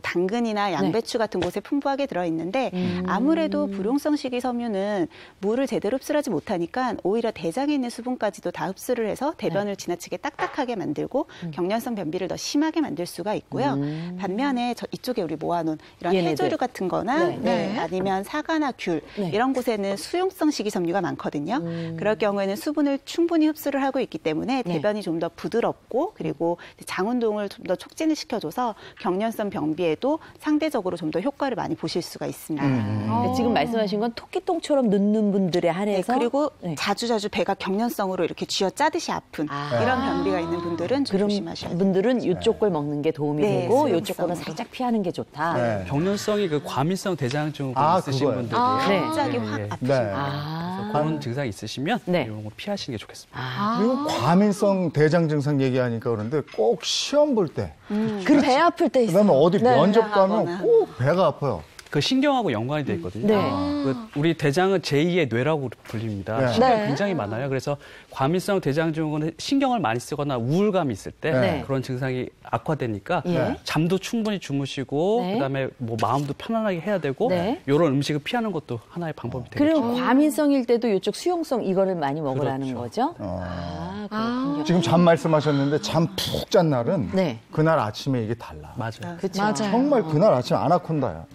당근이나 양배추 같은 곳에 풍부하게 들어있는데 아무래도 불용성 식이섬유는 물을 제대로 흡수를 하지 못하니까 오히려 대장에 있는 수분까지도 다 흡수를 해서 대변을 지나치게 딱딱하게 만들고 경련성 변비를 더 심하게 만들 수가 있고요. 반면에 이쪽에 우리 모아놓은 이런 얘네들. 해조류 같은 거나 네. 아니면 사과나 귤 네. 이런 곳에는 수용성 식이섬유가 많거든요. 그럴 경우에는 수분을 충분히 흡수를 하고 있기 때문에 대변이 좀 더 부드럽고 그리고 장 운동을 좀 더 촉진을 시켜줘서 경련성 변비에도 상대적으로 좀 더 효과를 많이 보실 수가 있습니다. 근데 지금 말씀하신 건 토끼똥처럼 눕는 분들에 네, 한해서 그리고 네. 자주자주 배가 경련성으로 이렇게 쥐어 짜듯이 아픈 이런 변비가 있는 분들은 좀 그런 조심하셔야 돼요. 분들은 이쪽 걸 먹는 게 도움이 네, 되고 수용성으로. 이쪽 거는 살짝 피하는 게 좋다. 네. 경련성이 그 과민성 대장증후군 있으신 그거예요. 분들이에요. 네. 갑자기 확 네. 아프시면 그런 증상이 있으시면 네. 이런 거 피하시는 게 좋겠습니다. 그리고 과민성 대장 증상 얘기하니까 그런데 꼭 시험 볼 때, 배 아플 때 있어요. 그다음에 어디 면접 하거나. 가면 꼭 배가 아파요. 그 신경하고 연관이 돼 있거든요. 네. 그 우리 대장은 제2의 뇌라고 불립니다. 네. 신경이 네. 굉장히 많아요. 그래서 과민성 대장증후군은 신경을 많이 쓰거나 우울감이 있을 때 네. 그런 증상이 악화되니까 예. 잠도 충분히 주무시고 네. 그다음에 뭐 마음도 편안하게 해야 되고 네. 이런 음식을 피하는 것도 하나의 방법이 되겠죠. 그리고 과민성일 때도 이쪽 수용성 이거를 많이 먹으라는 거죠? 그렇군요. 지금 잠 말씀하셨는데 잠 푹 잔 날은 네. 그날 아침에 이게 달라. 맞아요. 그쵸? 맞아요. 정말 그날 아침 아나콘다야.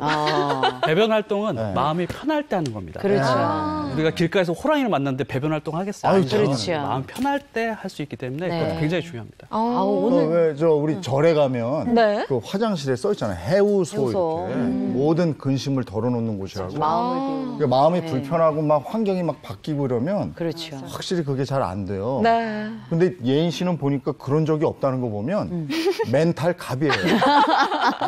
배변 활동은 네. 마음이 편할 때 하는 겁니다. 그렇죠. 우리가 길가에서 호랑이를 만났는데 배변 활동 하겠어요? 아유, 아니죠. 그렇죠. 마음 편할 때 할 수 있기 때문에 네. 그것도 굉장히 중요합니다. 오늘 왜저 우리 절에 가면 네. 그 화장실에 써 있잖아요. 해우소 해우소. 이렇게 모든 근심을 덜어놓는 곳이라고. 마음을 비우는. 그러니까 마음이 불편하고 막 환경이 막 바뀌고 이러면 그렇죠. 확실히 그게 잘 안 돼요. 네. 근데 예인 씨는 보니까 그런 적이 없다는 거 보면 멘탈 갑이에요.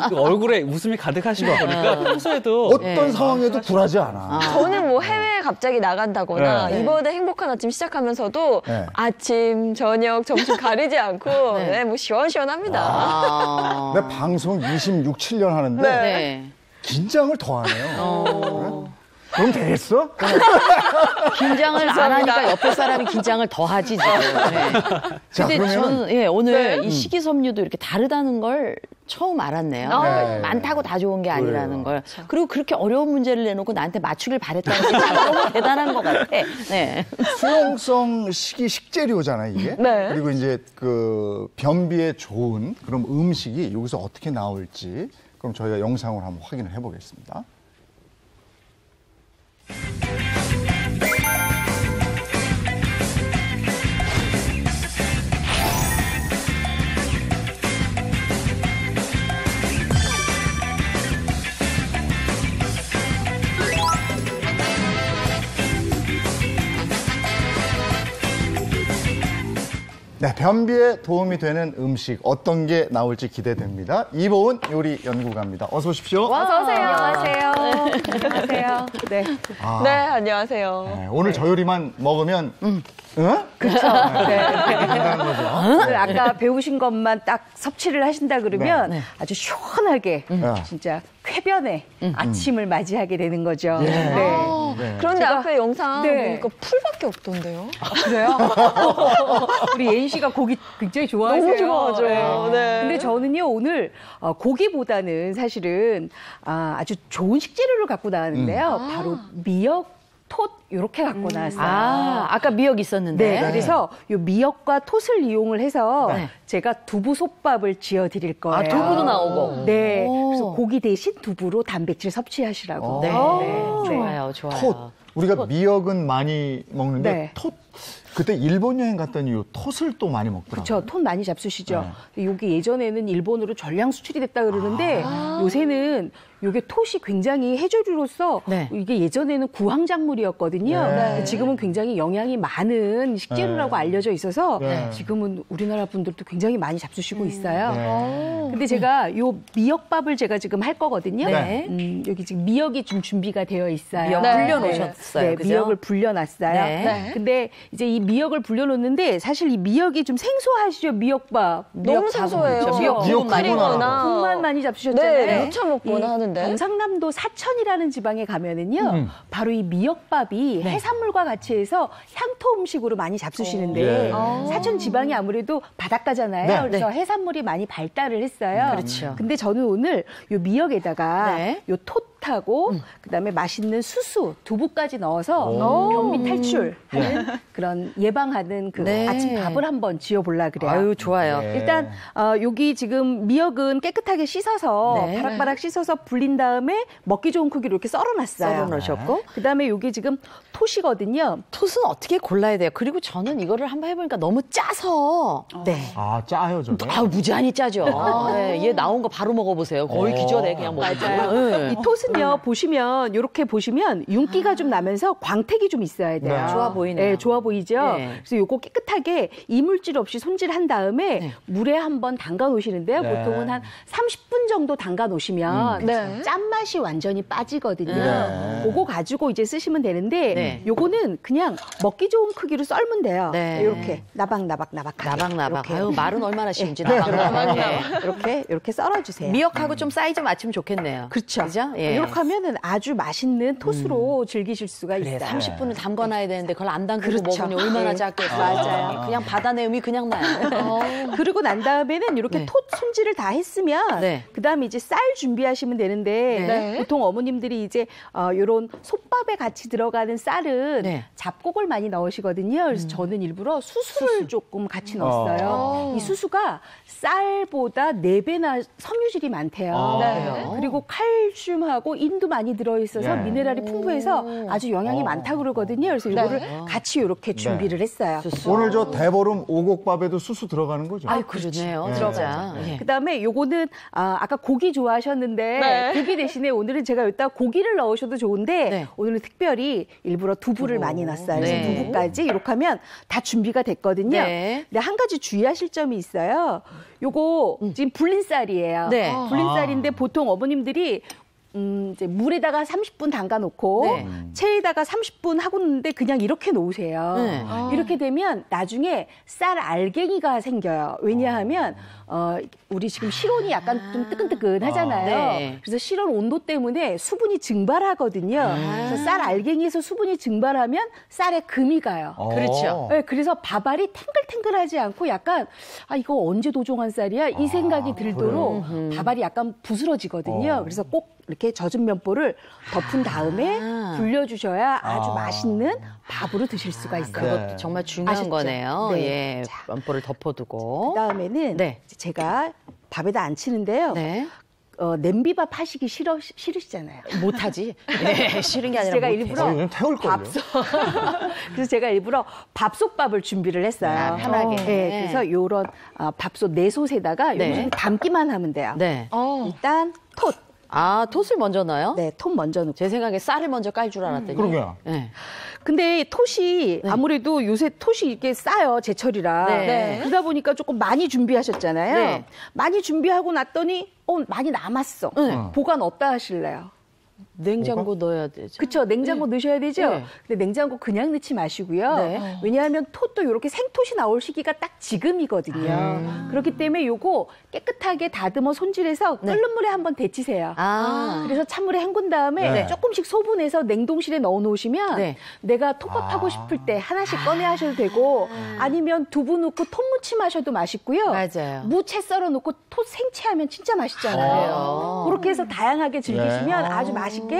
그 얼굴에 웃음이 가득하신 거 보니까 평소에도 어떤 상황에도 굴하지 않아. 저는 뭐 해외에 갑자기 나간다거나 네. 이번에 행복한 아침 시작하면서도 네. 아침, 저녁, 점심 가리지 않고 네. 네, 뭐 시원시원합니다. 아. 내 방송 26, 7년 하는데 네. 긴장을 더 하네요. 그럼 되겠어? 긴장을 안 하니까 옆에 사람이 긴장을 더 하지, 지금. 네. 자, 근데 그러면은 저는 오늘 이 식이섬유도 이렇게 다르다는 걸 처음 알았네요. 네. 많다고 다 좋은 게 아니라는 그래요. 걸. 그리고 그렇게 어려운 문제를 내놓고 나한테 맞추길 바랬다는 게 너무 대단한 것 같아. 네. 수용성 식이 식재료잖아요, 이게. 네. 그리고 이제 그 변비에 좋은 그런 음식이 여기서 어떻게 나올지 그럼 저희가 영상으로 한번 확인을 해보겠습니다. 네, 변비에 도움이 되는 음식 어떤 게 나올지 기대됩니다. 이보은 요리 연구가입니다. 어서 오십시오. 어서 오세요. 안녕하세요. 안녕하세요. 네. 아, 네, 안녕하세요. 네, 오늘 저 요리만 먹으면 응? 된다는 거죠. 오늘 아까 배우신 것만 딱 섭취를 하신다 그러면 네. 아주 시원하게 진짜 쾌변의 아침을 맞이하게 되는 거죠. 예. 네. 네. 그런데 앞에 영상 네. 보니까 풀밖에 없던데요? 그래요? 우리 예인 씨가 고기 굉장히 좋아하세요. 너무 좋아하죠. 네. 근데 저는요 오늘 고기보다는 사실은 아주 좋은 식재료를 갖고 나왔는데요. 바로 미역, 톳 이렇게 갖고 나왔어요. 아까 미역 있었는데. 네, 그래서 요 미역과 톳을 이용을 해서 네. 제가 두부솥밥을 지어 드릴 거예요. 두부도 나오고. 네, 오. 그래서 고기 대신 두부로 단백질 섭취하시라고. 네. 네. 좋아요, 좋아요. 톳. 우리가 미역은 많이 먹는데 네. 톳 그때 일본 여행 갔더니 요 톳을 또 많이 먹더라고요. 그렇죠. 톤 많이 잡수시죠. 요게 예전에는 일본으로 전량 수출이 됐다 그러는데 요새는 요게 톳이 굉장히 해조류로서 네. 이게 예전에는 구황작물이었거든요. 네. 지금은 굉장히 영양이 많은 식재료라고 알려져 있어서 네. 지금은 우리나라 분들도 굉장히 많이 잡수시고 있어요. 네. 근데 제가 요 미역밥을 제가 지금 할 거거든요. 네. 여기 지금 미역이 좀 준비가 되어 있어요. 미역 네. 불려놓으셨어요. 네, 그죠? 미역을 불려놨어요. 네. 근데 이제 이 미역을 불려놓는데 사실 이 미역이 좀 생소하시죠? 미역밥. 너무 생소해요. 미역 미역 끓이거나. 국만 많이 잡수셨잖아요. 네, 무쳐 먹거나 이 하는데. 경상남도 사천이라는 지방에 가면은요, 바로 이 미역밥이 해산물과 같이 해서 향토 음식으로 많이 잡수시는데 네. 사천 지방이 아무래도 바닷가잖아요. 네. 그래서 해산물이 많이 발달을 했어요. 그렇죠. 근데 저는 오늘 요 미역에다가 네. 요 톳하고 그다음에 맛있는 수수, 두부까지 넣어서 변비 탈출하는 그런 예방하는 그 네. 아침 밥을 한번 지어보려 그래요. 아유, 좋아요. 네. 일단 여기 지금 미역은 깨끗하게 씻어서 네. 바락바락 씻어서 불린 다음에 먹기 좋은 크기로 이렇게 썰어놨어요. 썰어놓으셨고. 그다음에 여기 지금 톳이거든요. 톳은 어떻게 골라야 돼요? 그리고 저는 이거를 한번 해보니까 너무 짜서. 네. 아, 짜요, 저게? 아우, 무지하니 짜죠. 네, 얘 나온 거 바로 먹어보세요. 거의 기절해, 그냥 먹어요. 이 톳은요 보시면 이렇게 보시면 윤기가 좀 나면서 광택이 좀 있어야 돼요. 네. 좋아 보이네요. 네, 좋아 보이죠. 네. 그래서 요거 깨끗하게 이물질 없이 손질한 다음에 네. 물에 한번 담가 놓으시는데요. 네. 보통은 한 30분 정도 담가 놓으시면 네. 짠맛이 완전히 빠지거든요. 네. 그거 가지고 이제 쓰시면 되는데 네. 요거는 그냥 먹기 좋은 크기로 썰면 돼요. 네. 이렇게 나박나박. 나박나박. 이렇게. 아유, 말은 얼마나 쉬운지 나박나박. 네. 이렇게 썰어주세요. 미역하고 좀 사이즈 맞추면 좋겠네요. 그렇죠. 그죠? 예. 이렇게 하면은 아주 맛있는 톳으로 즐기실 수가 그래, 있어요. 30분을 담궈놔야 되는데 그걸 안 담그고 그렇죠. 먹으니 얼마나 네. 작겠어요. 맞아요. 그냥 바다 내음이 그냥 나요. 그리고 난 다음에는 이렇게 네. 톳 손질을 다 했으면 네. 그다음에 이제 쌀 준비하시면 되는데 네. 보통 어머님들이 이제 요런 솥밥에 같이 들어가는 쌀은 네. 잡곡을 많이 넣으시거든요. 그래서 저는 일부러 수수를 조금 같이 넣었어요. 이 수수가 쌀보다 4배나 섬유질이 많대요. 네. 그리고 칼슘하고 인도 많이 들어있어서 네. 미네랄이 풍부해서 아주 영양이 많다고 그러거든요. 그래서 이거를 같이 이렇게 준비를 했어요. 오늘 저 대보름 오곡밥에도 수수 들어가는 거죠? 아유, 그러네요. 네. 진짜. 예. 그다음에 요거는 아까 고기 좋아하셨는데 네. 고기 대신에 오늘은 제가 여기다 고기를 넣으셔도 좋은데 네. 오늘은 특별히 일부러 두부를 많이 넣었어요. 그래서 네. 두부까지 이렇게 하면 다 준비가 됐거든요. 네. 근데 한 가지 주의하실 점이 있어요. 요거 지금 불린 쌀이에요. 네. 불린 쌀인데 보통 어머님들이 이제 물에다가 30분 담가 놓고 네. 체에다가 30분 하고 있는데 그냥 이렇게 놓으세요. 네. 이렇게 되면 나중에 쌀 알갱이가 생겨요. 왜냐하면 우리 지금 실온이 약간 좀 뜨끈뜨끈하잖아요. 네. 그래서 실온 온도 때문에 수분이 증발하거든요. 그래서 쌀 알갱이에서 수분이 증발하면 쌀에 금이 가요. 그렇죠. 네, 그래서 밥알이 탱글탱글하지 않고 약간 이거 언제 도종한 쌀이야? 이 생각이 들도록 밥알이 약간 부스러지거든요. 그래서 꼭 이렇게 젖은 면보를 덮은 다음에 불려주셔야 아주 맛있는 밥으로 드실 수가 있어요. 그것도 정말 중요한 아셨죠? 거네요. 네. 예. 면보를 덮어두고. 그다음에는 네. 제가 밥에다 안 치는데요. 네. 냄비밥 하시기 싫으시잖아요. 못하지. 네, 싫은 게 아니라 제가 못해. 일부러 그냥 태울걸요? 그래서 제가 일부러 밥솥밥을 준비를 했어요. 아, 편하게. 네, 그래서 요런 밥솥 4솥에다가 네. 요즘 담기만 하면 돼요. 네. 일단 톳. 아, 톳을 먼저 넣어요? 네, 톳 먼저 넣고. 제 생각에 쌀을 먼저 깔 줄 알았더니. 그러게요. 네. 근데 톳이 아무래도 요새 톳이 이렇게 싸요, 제철이라. 네. 그러다 보니까 조금 많이 준비하셨잖아요. 네. 많이 준비하고 났더니 많이 남았어. 네. 보관 어디다 하실래요? 냉장고 넣어야 되죠. 그렇죠. 냉장고 넣으셔야 되죠. 네. 근데 냉장고 그냥 넣지 마시고요. 네. 왜냐하면 톳도 이렇게 생톳이 나올 시기가 딱 지금이거든요. 그렇기 때문에 요거 깨끗하게 다듬어 손질해서 끓는 물에 한번 데치세요. 그래서 찬물에 헹군 다음에 네. 조금씩 소분해서 냉동실에 넣어 놓으시면 네. 내가 톱밥 하고 싶을 때 하나씩 꺼내 하셔도 되고 아니면 두부 넣고 톱무침 하셔도 맛있고요. 맞아요. 무채 썰어 놓고 톳 생채하면 진짜 맛있잖아요. 그렇게 해서 다양하게 즐기시면 아주 맛있게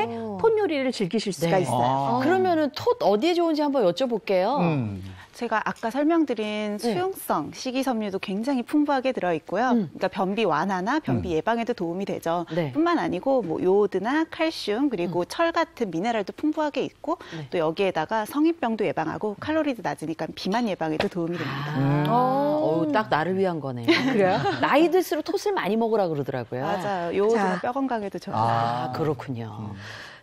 톳 요리를 즐기실 수가 있어요. 그러면은 톳 어디에 좋은지 한번 여쭤볼게요. 제가 아까 설명드린 수용성 식이섬유도 굉장히 풍부하게 들어있고요. 그러니까 변비 완화나 변비 예방에도 도움이 되죠. 네. 뿐만 아니고 뭐 요오드나 칼슘 그리고 철 같은 미네랄도 풍부하게 있고 또 여기에다가 성인병도 예방하고 칼로리도 낮으니까 비만 예방에도 도움이 됩니다. 딱 나를 위한 거네. 그래요? 나이 들수록 톳을 많이 먹으라 그러더라고요. 맞아요. 요오드가 자. 뼈 건강에도 좋아요. 아, 그렇군요.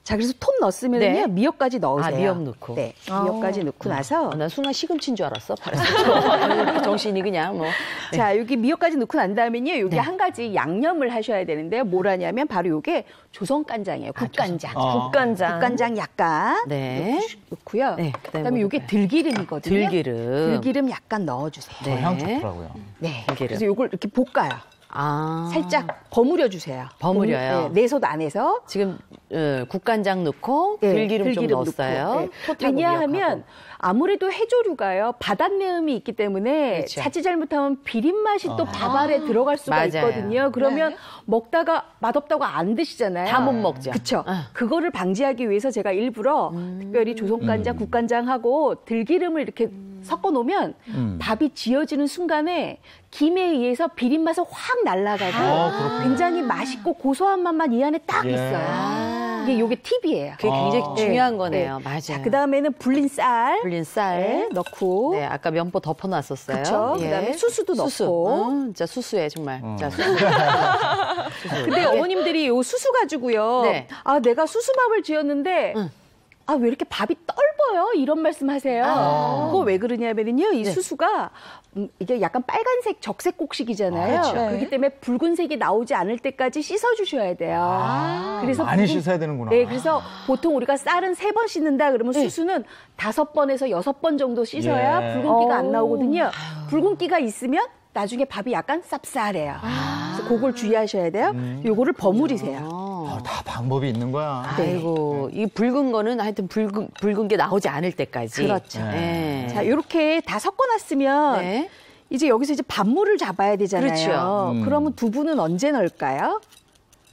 자, 그래서 톱 넣었으면요 네. 미역까지 넣으세요. 아, 미역 넣고. 네, 미역까지 넣고 나서 난 순간 시금치인 줄 알았어. 그래서 정신이 그냥 뭐. 자, 여기 미역까지 넣고 난 다음에는요, 여기 네. 한 가지 양념을 하셔야 되는데요. 뭐라냐면 바로 요게 조선간장이에요. 국간장. 국간장. 국간장 약간 네. 넣고요. 네, 그다음에 요게 뭘까요? 들기름이거든요. 들기름. 들기름 약간 넣어주세요. 네. 향 좋더라고요. 네. 들기름. 그래서 요걸 이렇게 볶아요. 아. 살짝 버무려 주세요. 버무려요. 네, 내 손 안에서. 지금 국간장 넣고 네, 들기름 좀 넣고. 넣었어요. 네. 톳하고 왜냐하면 미역하고. 아무래도 해조류가요 바닷내음이 있기 때문에 그렇죠. 자칫 잘못하면 비린 맛이 또 밥알에 들어갈 수가 맞아요. 있거든요. 그러면 먹다가 맛없다고 안 드시잖아요. 다 못 먹죠. 그렇죠. 어. 그거를 방지하기 위해서 제가 일부러 특별히 조선간장, 국간장하고 들기름을 이렇게 섞어 놓으면 밥이 지어지는 순간에 김에 의해서 비린 맛은 확 날아가고 굉장히 맛있고 고소한 맛만 이 안에 딱 있어요. 요게 팁이에요. 그게 굉장히 네. 중요한 거네요. 네. 맞아요. 자, 그다음에는 불린 쌀 불린 쌀 네, 넣고 네, 아까 면포 덮어놨었어요. 그쵸. 그다음에 수수도 넣고. 진짜 수수해 정말. 자, 수수. 근데 어머님들이 요 수수 가지고요. 네. 아, 내가 수수밥을 지었는데 아, 왜 이렇게 밥이 떫어요? 이런 말씀 하세요. 그거 왜 그러냐면요. 이 수수가 이게 약간 빨간색 적색 곡식이잖아요. 그렇죠. 그렇기 때문에 붉은색이 나오지 않을 때까지 씻어 주셔야 돼요. 그래서 많이 씻어야 되는구나. 네, 그래서 보통 우리가 쌀은 3번 씻는다 그러면 수수는 5번에서 6번 정도 씻어야 예. 붉은기가 안 나오거든요. 붉은기가 있으면 나중에 밥이 약간 쌉쌀해요. 그래서 그걸 주의하셔야 돼요. 요거를 버무리세요. 다 방법이 있는 거야. 아이고 이 붉은 거는 하여튼 붉은 게 나오지 않을 때까지. 그렇죠. 네. 자, 이렇게 다 섞어놨으면 네. 이제 여기서 이제 밥물을 잡아야 되잖아요. 그렇죠. 그러면 두부는 언제 넣을까요?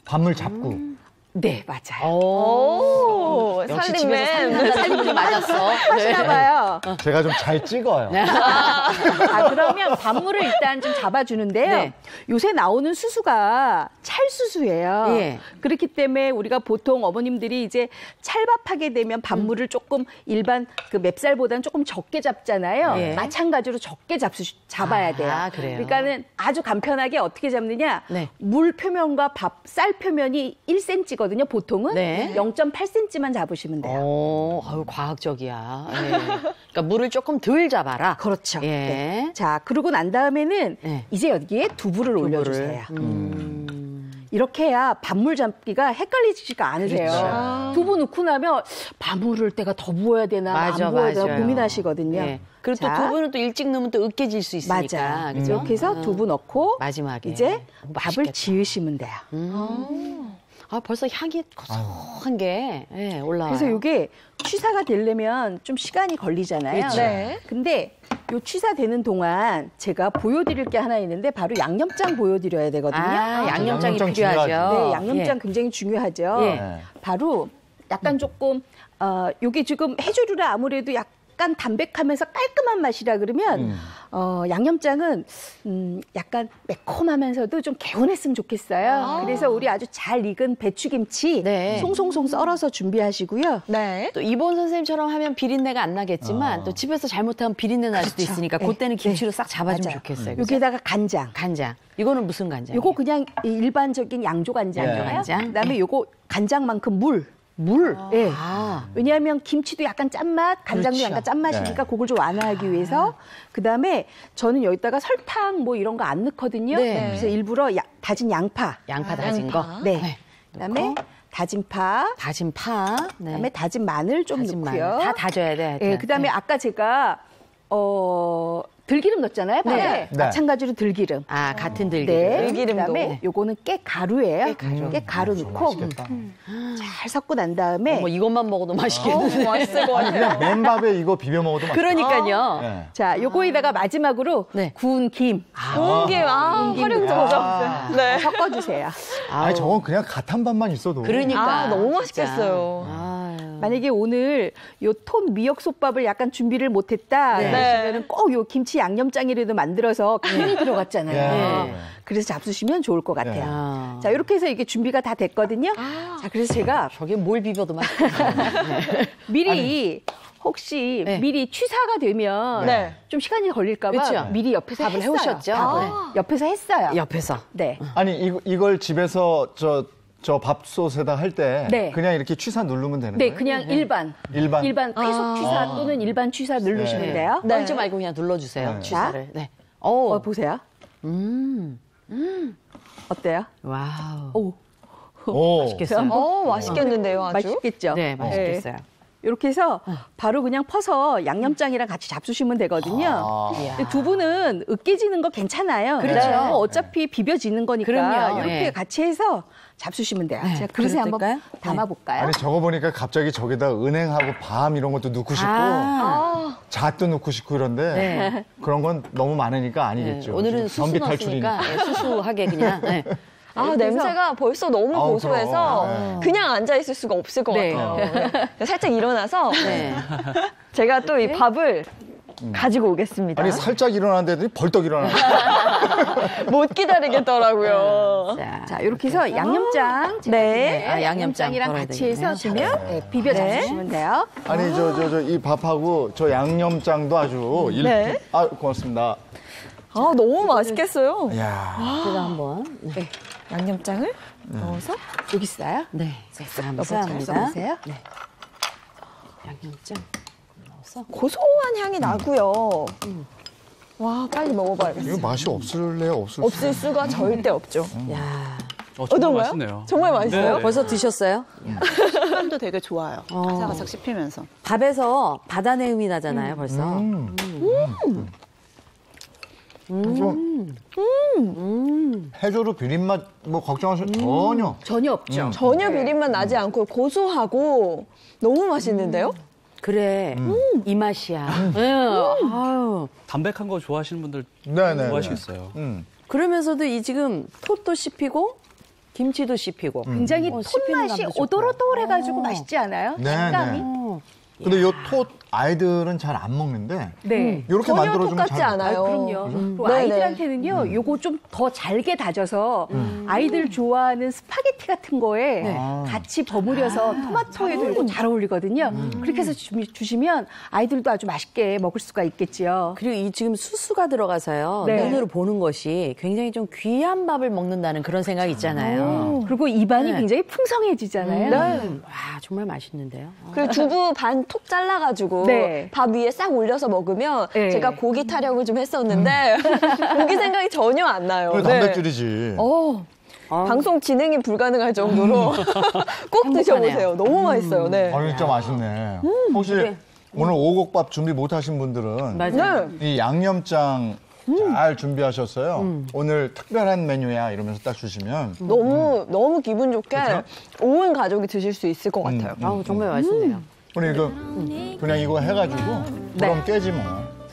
밥물 잡고. 네, 맞아요. 오, 역시 살림맨. 집에서 살림하다 살림이 맞았어. 하시나 봐요. 제가 좀 잘 찍어요. 아, 그러면 밥물을 일단 좀 잡아주는데요. 네. 요새 나오는 수수가 찰수수예요. 예. 그렇기 때문에 우리가 보통 어머님들이 이제 찰밥하게 되면 밥물을 조금 일반 그 맵쌀보다는 조금 적게 잡잖아요. 예. 마찬가지로 적게 잡아야 돼요. 아, 그래요? 그러니까는 아주 간편하게 어떻게 잡느냐. 네. 물 표면과 쌀 표면이 1cm거든요. 보통은 네. 0.8cm만 잡으시면 돼요. 아유 과학적이야. 예. 그러니까 물을 조금 덜 잡아라. 그렇죠. 예. 네. 자, 그러고 난 다음에는 네. 이제 여기에 두부를 올려주세요. 이렇게 해야 밥물 잡기가 헷갈리지가 않으세요. 두부 넣고 나면 밥물을 때가 더 부어야 되나 맞아, 안 부어야 되나 맞아요. 고민하시거든요. 예. 그리고 또 자, 두부는 또 일찍 넣으면 또 으깨질 수 있으니까. 맞아요. 그죠? 이렇게 해서 두부 넣고 마지막에. 이제 맛있겠다. 밥을 지으시면 돼요. 아 벌써 향이 고소한 게 예, 올라와요. 그래서 이게 취사가 되려면 좀 시간이 걸리잖아요. 그렇죠. 네. 근데 요 취사되는 동안 제가 보여드릴 게 하나 있는데 바로 양념장 보여드려야 되거든요. 아, 양념장이 양념장 필요하죠. 중요하죠. 네, 양념장 굉장히 중요하죠. 예. 바로 약간 조금 요게 지금 해조류라 아무래도 약간 담백하면서 깔끔한 맛이라 그러면 양념장은 약간 매콤하면서도 좀 개운했으면 좋겠어요. 그래서 우리 아주 잘 익은 배추김치 네. 송송송 썰어서 준비하시고요. 네. 또 이본 선생님처럼 하면 비린내가 안 나겠지만 또 집에서 잘못하면 비린내 날 수도 있으니까 네. 그때는 김치로 싹 잡아주면 맞아요. 좋겠어요. 그죠? 여기에다가 간장. 간장. 이거는 무슨 간장이에요? 요거 그냥 일반적인 양조 간장이에요. 양조간장. 그다음에 요거 간장만큼 물. 물. 예. 아. 왜냐하면 김치도 약간 짠맛, 간장도 그렇죠. 약간 짠맛이니까 그걸 좀 완화하기 위해서. 그다음에 저는 여기다가 설탕 뭐 이런 거 안 넣거든요. 네. 그래서 일부러 다진 양파. 양파 다진 거. 네. 그다음에 다진 파. 다진 파. 네. 그다음에 다진 마늘 좀 다진 넣고요. 마늘. 다 다져야 돼. 하여튼. 예, 그다음에 아까 제가 들기름 넣었잖아요. 밥에. 네. 마찬가지로 들기름. 아, 같은 들기름. 네. 들기름도. 그다음에 요거는 깨가루예요. 깨가루 넣고 잘 섞고 난 다음에 뭐 이것만 먹어도 맛있겠는데. 맛있을 것 아니, 같아요. 그냥 맨밥에 이거 비벼 먹어도 맛있어. 그러니까요. 네. 자, 요거에다가 마지막으로 네. 구운 김 공기, 활용적이죠. 네. 섞어주세요. 아니, 저건 그냥 갓 한 밥만 있어도. 그러니까. 아, 너무 진짜. 맛있겠어요. 아유. 만약에 오늘 요 톤 미역솥밥을 약간 준비를 못했다 네. 그러시면은 꼭 요 김치 양념장이라도 만들어서 김이 들어갔잖아요. 네. 그래서 잡수시면 좋을 것 같아요. 아. 자, 이렇게 해서 이게 준비가 다 됐거든요. 자, 그래서 제가 저게 뭘 비벼도 맛있겠네. 미리 혹시 네. 미리 취사가 되면 네. 좀 시간이 걸릴까봐 그쵸? 미리 옆에서 밥을 했어요. 해오셨죠? 밥을. 네. 옆에서 했어요. 옆에서. 네. 아니 이걸 집에서 저 밥솥에다 할 때 네. 그냥 이렇게 취사 누르면 되는 네, 거예요? 그냥 일반 쾌속 취사 또는 일반 취사 누르시면 네. 돼요. 네. 떨지 말고 그냥 눌러주세요. 네. 취사를. 네. 보세요. 어때요? 와우. 오, 오. 맛있겠어요. 맛있겠는데요, 아주. 맛있겠죠? 네, 맛있겠어요. 이렇게 해서 바로 그냥 퍼서 양념장이랑 같이 잡수시면 되거든요. 아. 근데 두부는 으깨지는 거 괜찮아요. 그렇죠. 뭐 어차피 비벼지는 거니까 그럼요. 이렇게 네. 같이 해서 잡수시면 돼요. 네, 제가 그릇에 한번 그릇 뜰까요? 담아볼까요? 아니 저거 보니까 갑자기 저기다 은행하고 밤 이런 것도 넣고 싶고 잣도 넣고 싶고 이런데 네. 그런 건 너무 많으니까 아니겠죠. 네, 오늘은 지금 수수 변비 탈출이니까. 넣었으니까 네, 수수하게 그냥. 네. 냄새가 벌써 너무 아우, 고소해서 그럼. 그냥 앉아있을 수가 없을 것 네. 같아요. 네. 살짝 일어나서 네. 제가 또 이 밥을 가지고 오겠습니다. 아니 살짝 일어나는데 벌떡 일어나. 못 기다리겠더라고요. 자, 이렇게 해서 양념장 제가 네. 준비해요. 아, 양념장 양념장이랑 덜어야 같이 해서 되겠네요. 주면 비벼 잡수시면 돼요. 아니 저 이 밥하고 저 양념장도 아주 네. 아 고맙습니다. 너무 맛있겠어요. 이야. 제가 한번. 네. 양념장을 넣어서 여기 있어요. 네. 감사합니다. 써보세요. 네. 양념장 넣어서. 고소한 향이 나고요. 와, 빨리 먹어봐야겠어요. 이거 맛이 없을래요? 없을 수가 절대 없죠. 야. 정말 어떤가요? 맛있네요. 정말 맛있어요? 네. 벌써 드셨어요? 식감도 되게 좋아요. 아삭아삭 씹히면서. 밥에서 바다 내음이 나잖아요, 벌써. 해조류 비린맛 뭐 걱정하실 전혀. 전혀 없죠. 전혀 비린맛 나지 않고 고소하고 너무 맛있는데요? 그래. 이 맛이야. 네. 아유. 담백한 거 좋아하시는 분들 네네. 좋아하시겠어요. 그러면서도 이 지금 톳도 씹히고 김치도 씹히고. 굉장히 씹히는 톤맛이 감도 좋고. 오돌오돌해가지고 맛있지 않아요? 네, 식감이? 근데 요 톳 아이들은 잘 안 먹는데 네. 이렇게 전혀 만들어주면 똑같지 잘 않아요. 그럼요. 그리고 네네. 아이들한테는요, 요거 좀 더 잘게 다져서 아이들 좋아하는 스파게티 같은 거에 같이 버무려서 토마토에도 이거 잘 어울리거든요. 그렇게 해서 주시면 아이들도 아주 맛있게 먹을 수가 있겠지요. 그리고 이 지금 수수가 들어가서요. 네. 눈으로 보는 것이 굉장히 좀 귀한 밥을 먹는다는 그런 생각이 있잖아요. 그리고 입안이 네. 굉장히 풍성해지잖아요. 와, 정말 맛있는데요. 그리고 두부 반 톡 잘라가지고 네. 밥 위에 싹 올려서 먹으면 네. 제가 고기 타령을 좀 했었는데 고기 생각이 전혀 안 나요. 그래, 네. 단백질이지. 방송 진행이 불가능할 정도로 꼭 드셔보세요. 너무 맛있어요. 네. 진짜 맛있네. 혹시 오늘 오곡밥 준비 못하신 분들은 맞아요. 네. 이 양념장 잘 준비하셨어요. 오늘 특별한 메뉴야 이러면서 딱 주시면 너무 기분 좋게 온 가족이 드실 수 있을 것 같아요. 아우, 정말 맛있네요. 우리 이거 그냥 이거 해가지고 그럼 깨지 뭐.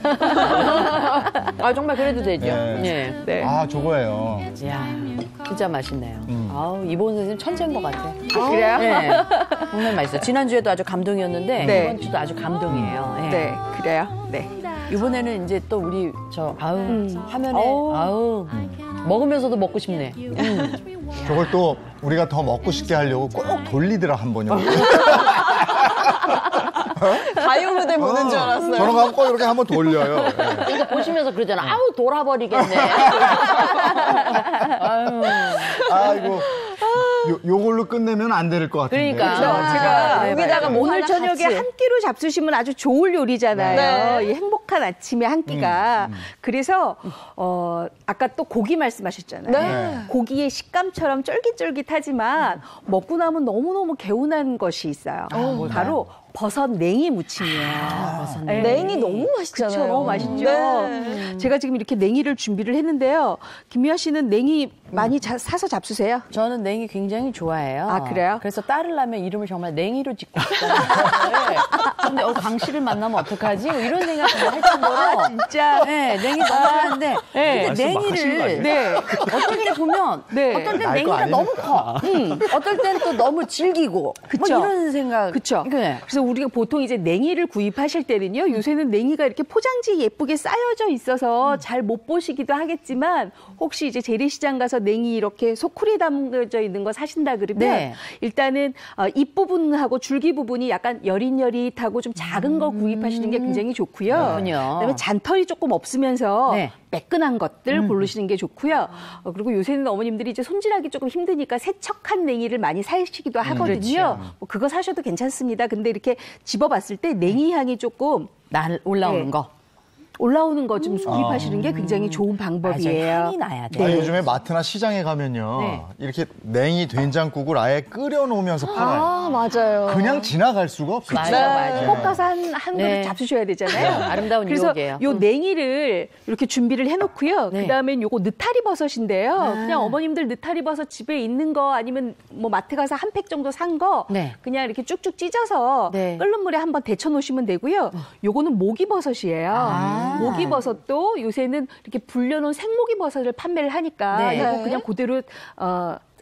아, 정말 그래도 되죠. 네. 네. 아 저거예요. 이야, 진짜 맛있네요. 아우, 이보은 선생님 천재인 것 같아요. 그래요? 네. 정말 맛있어요. 지난주에도 아주 감동이었는데, 네. 이번 주도 아주 감동이에요. 네. 네, 그래요. 네. 이번에는 이제 또 우리 화면에, 먹으면서도 먹고 싶네. 저걸 또 우리가 더 먹고 싶게 하려고 꼭 돌리더라 한 번요. 가요 무대 보는 줄 알았어요. 저런 거 하면 꼭 이렇게 한번 돌려요. 네. 이거 보시면서 그러잖아. 아우, 돌아버리겠네. 아유. 아이고 요걸로 끝내면 안 될 것 같은데. 그러니까. 제가 여기다가 뭐 오늘 하나 저녁에 같이. 한 끼로 잡수시면 아주 좋을 요리잖아요. 네. 이 행복한 아침의 한 끼가. 그래서 아까 또 고기 말씀하셨잖아요. 네. 고기의 식감처럼 쫄깃쫄깃하지만 먹고 나면 너무너무 개운한 것이 있어요. 바로 버섯 냉이 무침이에요. 네. 냉이 너무 맛있잖아요. 그쵸, 너무 맛있죠. 네. 제가 지금 이렇게 냉이를 준비를 했는데요. 김미아 씨는 냉이 많이 사서 잡수세요? 저는 냉이 굉장히 좋아해요. 아, 그래요? 그래서 딸을 낳으면 이름을 정말 냉이로 짓고 싶다는 생각을. 근데 광씨를 만나면 어떡하지? 뭐 이런 생각 정말 할 할 정도로 진짜. 네, 냉이 너무 좋아하는데 근데 말씀 막 하시는 거 냉이를 아니에요? 네. 어떨 때 보면 네. 어떨 땐 날 거 냉이가 너무 아니니까. 커. 어떨 땐 또 너무 질기고 그쵸. 뭐 이런 생각. 그렇죠. 네. 그래서 우리가 보통 이제 냉이를 구입하실 때는요. 요새는 냉이가 이렇게 포장지에 예쁘게 쌓여져 있어서 잘 못 보시기도 하겠지만 혹시 이제 재래시장 가서 냉이 이렇게 소쿠리에 담겨져 있는 거 사신다 그러면 네. 일단은 잎 부분하고 줄기 부분이 약간 여릿여릿하고 좀 작은 거 구입하시는 게 굉장히 좋고요. 그렇군요. 그다음에 잔털이 조금 없으면서 네. 매끈한 것들 고르시는 게 좋고요. 그리고 요새는 어머님들이 이제 손질하기 조금 힘드니까 세척한 냉이를 많이 사시기도 하거든요. 뭐 그거 사셔도 괜찮습니다. 근데 이렇게 집어봤을 때 냉이 향이 조금 올라오는 네. 거. 올라오는 거 좀 구입하시는 게 굉장히 좋은 방법이에요. 맞아요. 향이 나야 돼. 아, 요즘에 마트나 시장에 가면요. 네. 이렇게 냉이 된장국을 아예 끓여 놓으면서 팔아요. 아, 맞아요. 그냥 지나갈 수가 없어요. 맞아요. 꼭 가서 한 네. 그릇 잡수셔야 되잖아요. 아름다운 그래서 유혹이에요. 요 냉이를 이렇게 준비를 해놓고요. 네. 그다음엔 요거 느타리 버섯인데요. 그냥 어머님들 느타리 버섯 집에 있는 거 아니면 뭐 마트 가서 한 팩 정도 산 거 네. 그냥 이렇게 쭉쭉 찢어서 네. 끓는 물에 한번 데쳐 놓으시면 되고요. 요거는 모기버섯이에요. 모기버섯도 요새는 이렇게 불려놓은 생모기버섯을 판매를 하니까 네. 요거 그냥 그대로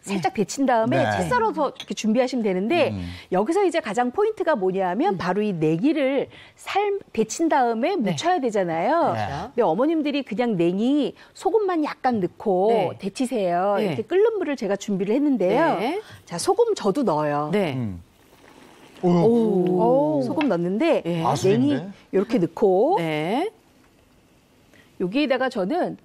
살짝 데친 다음에 네. 채 썰어서 이렇게 준비하시면 되는데 여기서 이제 가장 포인트가 뭐냐면 바로 이 냉이를 데친 다음에 묻혀야 되잖아요. 네. 근데 어머님들이 그냥 냉이 소금만 약간 넣고 네. 데치세요. 네. 이렇게 끓는 물을 제가 준비를 했는데요. 네. 자, 소금 저도 넣어요. 네. 소금 넣는데 네. 마술인데? 냉이 이렇게 넣고 네. 여기에다가 저는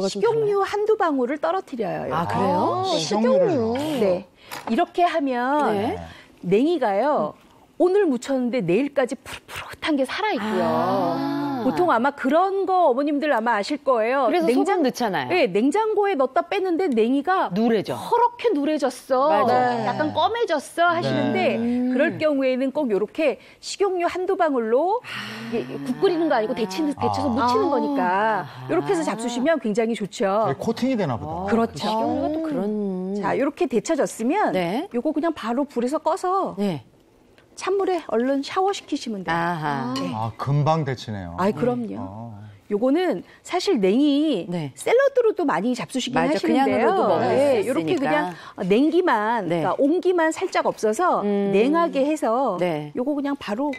식용유 한두 방울을 떨어뜨려요. 아, 그래요? 식용유를. 네. 이렇게 하면 네. 냉이가요. 오늘 묻혔는데 내일까지 푸릇푸릇한 게 살아있고요. 보통 아마 그런 거 어머님들 아마 아실 거예요. 그래서 소금 넣잖아요. 네, 냉장고에 넣었다 뺐는데 냉이가 누래져. 허렇게 누래졌어. 맞아요. 약간 검해졌어 하시는데 그럴 경우에는 꼭 이렇게 식용유 한두 방울로 이게 국 끓이는 거 아니고 데쳐서 묻히는 거니까 이렇게 해서 잡수시면 굉장히 좋죠. 코팅이 되나 보다. 그렇죠. 식용유가 또 그런. 자, 이렇게 데쳐졌으면 네. 요거 그냥 바로 불에서 꺼서 네. 찬물에 얼른 샤워시키시면 돼요. 아하. 아, 금방 데치네요. 아이, 그럼요. 요거는 사실 냉이 네. 샐러드로도 많이 잡수시긴 맞아, 하시는데요. 그냥으로도 먹을 수 이렇게 있으니까. 그냥 냉기만, 네. 그러니까 온기만 살짝 없어서 냉하게 해서 네. 요거 그냥 바로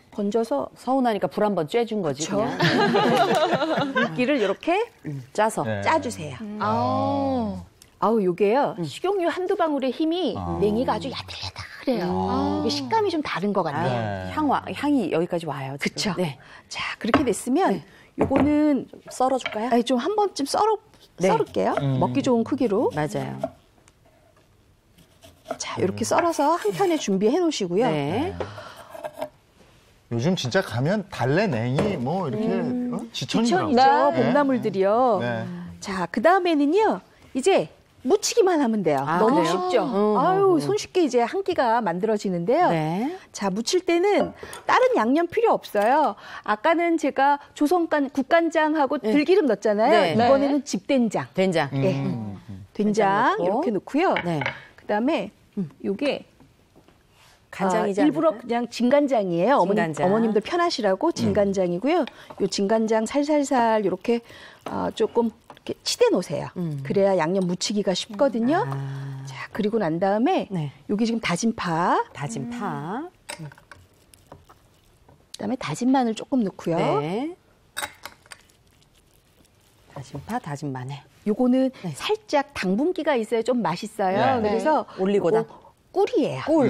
건져서 서운하니까 불 한번 쬐준 거지. 그쵸. 그냥. 물기를 이렇게 짜서. 네. 짜주세요. 아. 아우, 요게요. 식용유 한두 방울의 힘이 냉이가 아주 야들야들해요. 이게 식감이 좀 다른 것 같네요. 네. 향이 여기까지 와요. 지금. 그쵸. 네. 자, 그렇게 됐으면 요거는 썰어줄까요? 아니, 좀 한 번쯤 네. 썰을게요. 먹기 좋은 크기로. 맞아요. 자, 이렇게 썰어서 한 켠에 준비해 놓으시고요. 네. 요즘 진짜 가면 달래 냉이 뭐 이렇게 지천이라고. 지천이죠. 네. 봄나물들이요. 네. 자, 그 다음에는요. 이제 묻히기만 하면 돼요. 아, 너무 그래요? 쉽죠? 아유, 손쉽게 이제 한 끼가 만들어지는데요. 네. 자, 묻힐 때는 다른 양념 필요 없어요. 아까는 제가 국간장하고 들기름 넣었잖아요. 네. 이번에는 집된장. 된장. 예. 된장 넣고. 이렇게 넣고요. 네. 그다음에 요게 간장이지 일부러 않을까요? 그냥 진간장이에요. 진간장. 어머님들 편하시라고 진간장이고요. 요 진간장 살살살 이렇게 조금 이렇게 치대 놓으세요. 그래야 양념 묻히기가 쉽거든요. 자, 그리고 난 다음에 네. 요게 지금 다진 파, 다진 파. 그다음에 다진 마늘 조금 넣고요. 네. 다진 파, 다진 마늘. 요거는 살짝 당분기가 있어야 좀 맛있어요. 네. 그래서 올리고당. 요거 꿀이에요. 꿀.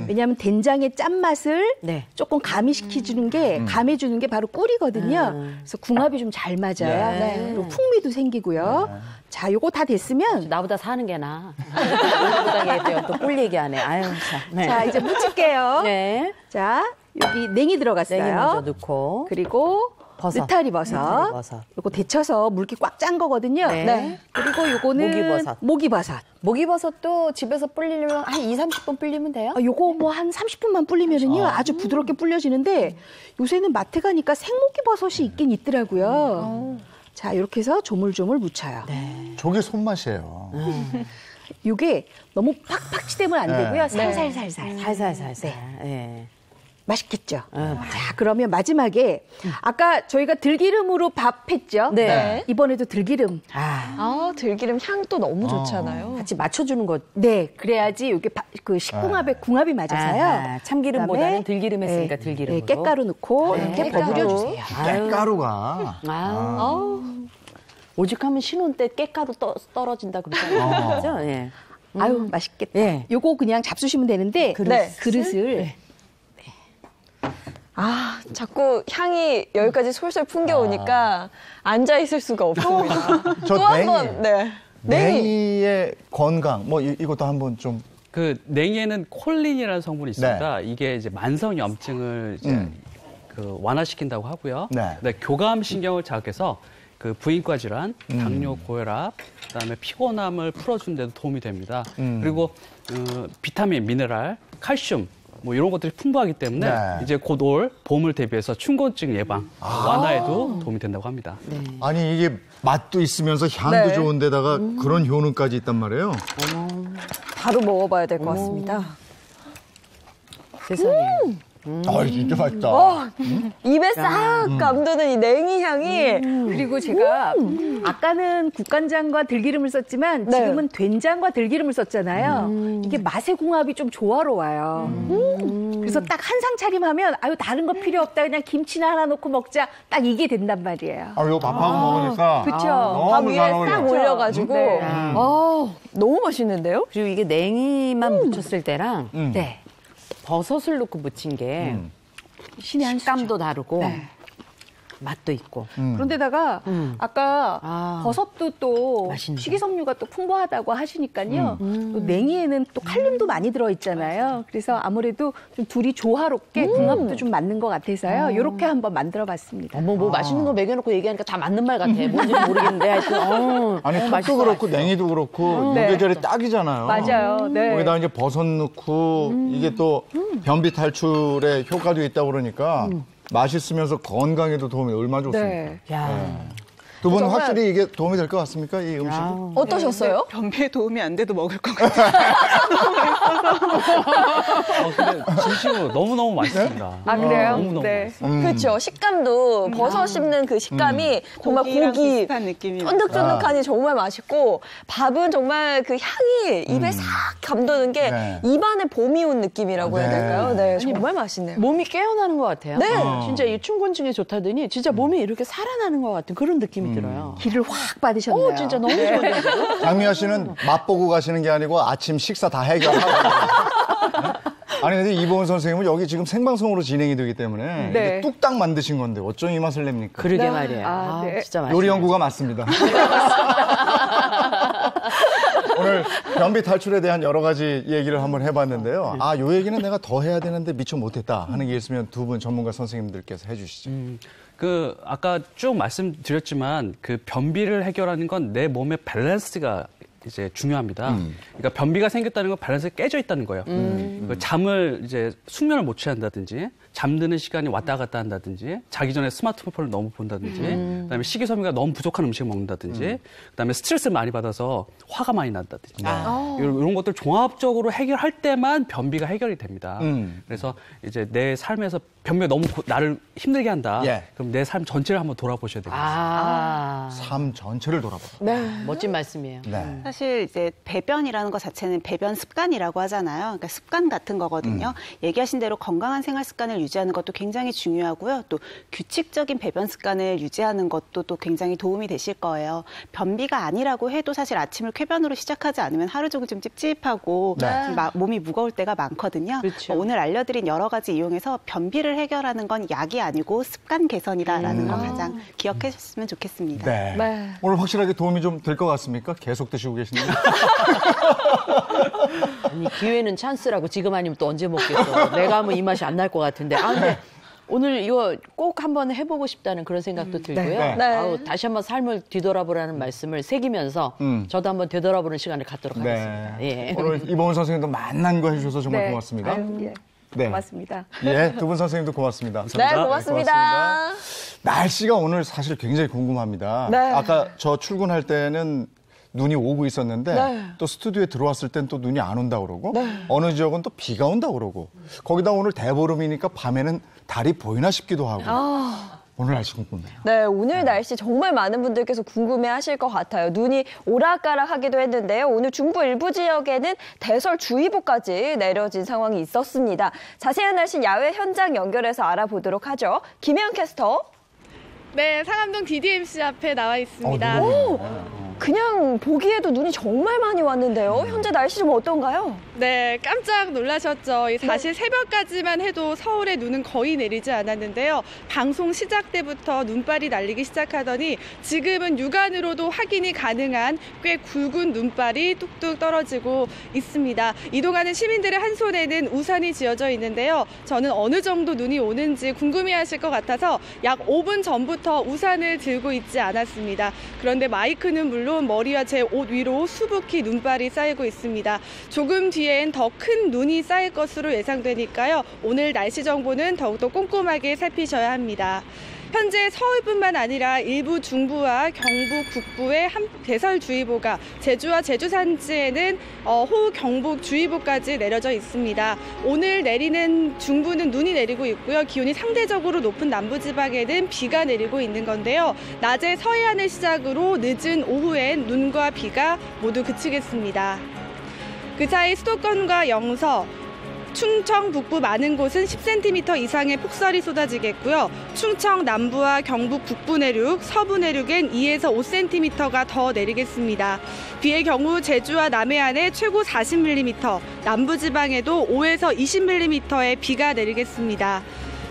왜냐하면 된장의 짠맛을 네. 조금 가미시켜주는 게, 감해주는 게 바로 꿀이거든요. 그래서 궁합이 좀 잘 맞아요. 네. 그리고 풍미도 생기고요. 자, 요거 다 됐으면, 나보다 사는 게 나아. 나보다 얘기해요. 또 꿀 얘기하네. 아유, 참. 네. 자, 이제 묻힐게요. 네. 자, 여기 냉이 들어갔어요. 냉이 먼저 넣고. 그리고 버섯. 느타리 버섯. 요거 데쳐서 물기 꽉 짠 거거든요. 네. 그리고 요거는 모기버섯. 모기버섯도 집에서 불리려면 한 2, 30분 불리면 돼요? 요거 뭐 한 30분만 불리면은요 아주 부드럽게 불려지는데 요새는 마트 가니까 생모기버섯이 있긴 있더라고요. 자, 이렇게 해서 조물조물 묻혀요. 저게 손맛이에요. 이게 너무 팍팍 치대면 안 네. 되고요. 살살살살. 살살살살. 네. 맛있겠죠. 자, 그러면 마지막에 아까 저희가 들기름으로 밥 했죠. 네. 이번에도 들기름. 아, 들기름 향도 너무 좋잖아요. 같이 맞춰주는 것. 네, 그래야지 이게 그 식궁합에 궁합이 맞아서요. 아하, 참기름보다는 그다음에 들기름 했으니까 들기름으로. 네, 깻가루 넣고 네, 이렇게 깻가루. 버무려주세요. 깻가루가 아우. 오죽하면 신혼 때 깻가루 떨어진다 그러잖아요. 그죠? 예. 아유, 맛있겠다. 예. 요거 그냥 잡수시면 되는데 네. 그릇을 아, 자꾸 향이 여기까지 솔솔 풍겨오니까 앉아 있을 수가 없습니다. 저 또 한 냉이. 번, 네. 냉이. 냉이의 건강 뭐 이것도 한번 좀 그 냉이에는 콜린이라는 성분이 있습니다. 이게 이제 만성 염증을 이제 그 완화시킨다고 하고요. 네. 교감 신경을 자극해서 그 부인과 질환, 당뇨, 고혈압, 그다음에 피곤함을 풀어주는 데도 도움이 됩니다. 그리고 비타민, 미네랄, 칼슘 뭐 이런 것들이 풍부하기 때문에 네. 이제 곧 올 봄을 대비해서 춘곤증 예방, 완화에도 도움이 된다고 합니다. 아니 이게 맛도 있으면서 향도 네. 좋은데다가 그런 효능까지 있단 말이에요. 바로 먹어봐야 될 것 같습니다. 세상에. 아 진짜 맛있다. 입에 싹 감도는 이 냉이 향이 그리고 제가 아까는 국간장과 들기름을 썼지만 네. 지금은 된장과 들기름을 썼잖아요. 이게 맛의 궁합이 좀 조화로워요. 그래서 딱 한상 차림하면 아유 다른 거 필요 없다 그냥 김치나 하나 넣고 먹자 딱 이게 된단 말이에요. 아 이거 밥하고 먹으니까 그렇죠. 밥 너무 위에 잘 싹 어울려. 올려가지고 네. 너무 맛있는데요? 그리고 이게 냉이만 묻혔을 때랑 네. 버섯을 넣고 무친 게 신의 한 식감도 다르고 네. 맛도 있고. 그런데다가 아까 아. 버섯도 또 맛있네. 식이섬유가 또 풍부하다고 하시니까요. 또 냉이에는 또 칼륨도 많이 들어있잖아요. 그래서 아무래도 좀 둘이 조화롭게 궁합도 좀 맞는 것 같아서요. 이렇게 한번 만들어봤습니다. 어머 뭐 맛있는 거 먹여놓고 얘기하니까 다 맞는 말 같아. 뭔지는 모르겠는데 하여튼 아니 턱도 맛있어, 그렇고 맛있어. 냉이도 그렇고 네. 요계절이 딱이잖아요. 맞아요. 네. 거기다 이제 버섯 넣고 이게 또 변비 탈출에 효과도 있다고 그러니까 맛있으면서 건강에도 도움이 얼마나 좋습니까? 네. 야. 두 분 정말- 확실히 이게 도움이 될 것 같습니까? 이 음식이? 어떠셨어요? 변비에 도움이 안 돼도 먹을 것 같아요. 근데 진심으로 너무너무 맛있습니다. 아, 그래요? 너무너무 네. 맛있어요. 그렇죠. 식감도 버섯 씹는 그 식감이 정말 고기랑 고기 비슷한 느낌이 쫀득쫀득하니 정말 맛있고 밥은 정말 그 향이 입에 싹 감도는 게 네. 입안에 봄이 온 느낌이라고 해야 네. 될까요? 네, 정말 맛있네요. 몸이 깨어나는 것 같아요. 네. 진짜 이 춘곤증에 좋다더니 진짜 몸이 이렇게 살아나는 것 같은 그런 느낌이 들어요. 기를 확 받으셨네요. 진짜 너무 좋은데 지금? 장미아 씨는 맛보고 가시는 게 아니고 아침 식사 다 해결하고. 아니 근데 이보은 선생님은 여기 지금 생방송으로 진행이 되기 때문에 네. 이게 뚝딱 만드신 건데 어쩜 이 맛을 냅니까? 그러게 말이에요. 아, 네. 진짜 맛있어요. 요리 연구가 맞습니다. 오늘 변비 탈출에 대한 여러 가지 얘기를 한번 해봤는데요. 아, 요 얘기는 내가 더 해야 되는데 미처 못했다 하는 게 있으면 두 분 전문가 선생님들께서 해주시죠. 그 아까 쭉 말씀드렸지만 그 변비를 해결하는 건 내 몸의 밸런스가 이제 중요합니다. 그러니까 변비가 생겼다는 건 밸런스가 깨져 있다는 거예요. 그 잠을 이제 숙면을 못 취한다든지 잠드는 시간이 왔다 갔다 한다든지 자기 전에 스마트폰을 너무 본다든지 그다음에 식이섬유가 너무 부족한 음식을 먹는다든지 그다음에 스트레스를 많이 받아서 화가 많이 난다든지 이런 것들 종합적으로 해결할 때만 변비가 해결이 됩니다. 그래서 이제 내 삶에서 변비가 너무 나를 힘들게 한다. 예. 그럼 내 삶 전체를 한번 돌아보셔야 되겠습니다. 삶 전체를 돌아봐. 멋진 말씀이에요. 네. 사실 이제 배변이라는 것 자체는 배변 습관이라고 하잖아요. 그러니까 습관 같은 거거든요. 얘기하신 대로 건강한 생활 습관을 유지하는 것도 굉장히 중요하고요. 또 규칙적인 배변 습관을 유지하는 것도 또 굉장히 도움이 되실 거예요. 변비가 아니라고 해도 사실 아침을 쾌변으로 시작하지 않으면 하루 종일 좀 찝찝하고 네. 좀 몸이 무거울 때가 많거든요. 그렇죠. 오늘 알려드린 여러 가지 이용해서 변비를 해결하는 건 약이 아니고 습관 개선이다라는 거 가장 기억하셨으면 좋겠습니다. 네. 네. 오늘 확실하게 도움이 좀 될 것 같습니까? 계속 드시고 계시는데. 아니 기회는 찬스라고 지금 아니면 또 언제 먹겠어. 내가 하면 이 맛이 안 날 것 같은데. 아 근데 오늘 이거 꼭 한번 해보고 싶다는 그런 생각도 들고요. 네. 네. 아우, 다시 한번 삶을 뒤돌아보라는 말씀을 새기면서 저도 한번 되돌아보는 시간을 갖도록 하겠습니다. 네. 예. 오늘 이보은 선생님도 만난 거 해주셔서 정말 네. 고맙습니다. 아유, 예. 네. 고맙습니다. 예, 두 분 선생님도 고맙습니다. 네, 고맙습니다. 날씨가 오늘 사실 굉장히 궁금합니다. 네. 아까 저 출근할 때는 눈이 오고 있었는데 네. 또 스튜디오에 들어왔을 땐 또 눈이 안 온다고 그러고 어느 지역은 또 비가 온다고 그러고 거기다 오늘 대보름이니까 밤에는 달이 보이나 싶기도 하고 오늘 날씨 궁금해요. 네, 오늘 날씨 정말 많은 분들께서 궁금해하실 것 같아요. 눈이 오락가락하기도 했는데요. 오늘 중부 일부 지역에는 대설주의보까지 내려진 상황이 있었습니다. 자세한 날씨 야외 현장 연결해서 알아보도록 하죠. 김혜영 캐스터. 네, 상암동 DDMC 앞에 나와 있습니다. 그냥 보기에도 눈이 정말 많이 왔는데요. 현재 날씨 좀 어떤가요? 네, 깜짝 놀라셨죠. 사실 새벽까지만 해도 서울에 눈은 거의 내리지 않았는데요. 방송 시작 때부터 눈발이 날리기 시작하더니 지금은 육안으로도 확인이 가능한 꽤 굵은 눈발이 뚝뚝 떨어지고 있습니다. 이동하는 시민들의 한 손에는 우산이 쥐어져 있는데요. 저는 어느 정도 눈이 오는지 궁금해하실 것 같아서 약 5분 전부터 우산을 들고 있지 않았습니다. 그런데 마이크는 물론 머리와 제 옷 위로 수북히 눈발이 쌓이고 있습니다. 조금 뒤엔 더 큰 눈이 쌓일 것으로 예상되니까요. 오늘 날씨 정보는 더욱더 꼼꼼하게 살피셔야 합니다. 현재 서울뿐만 아니라 일부 중부와 경북 북부에 대설주의보가, 제주와 제주 산지에는 호우경보주의보까지 내려져 있습니다. 오늘 내리는 중부는 눈이 내리고 있고요. 기온이 상대적으로 높은 남부지방에는 비가 내리고 있는 건데요. 낮에 서해안을 시작으로 늦은 오후엔 눈과 비가 모두 그치겠습니다. 그 사이 수도권과 영서, 충청 북부 많은 곳은 10cm 이상의 폭설이 쏟아지겠고요. 충청 남부와 경북 북부 내륙, 서부 내륙엔 2에서 5cm가 더 내리겠습니다. 비의 경우 제주와 남해안에 최고 40mm, 남부지방에도 5에서 20mm의 비가 내리겠습니다.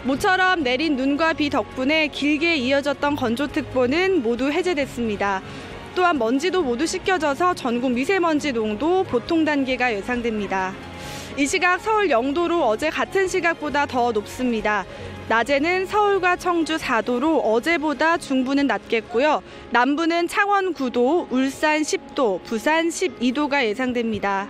모처럼 내린 눈과 비 덕분에 길게 이어졌던 건조특보는 모두 해제됐습니다. 또한 먼지도 모두 씻겨져서 전국 미세먼지 농도 보통 단계가 예상됩니다. 이 시각 서울 0도로 어제 같은 시각보다 더 높습니다. 낮에는 서울과 청주 4도로 어제보다 중부는 낮겠고요. 남부는 창원 9도, 울산 10도, 부산 12도가 예상됩니다.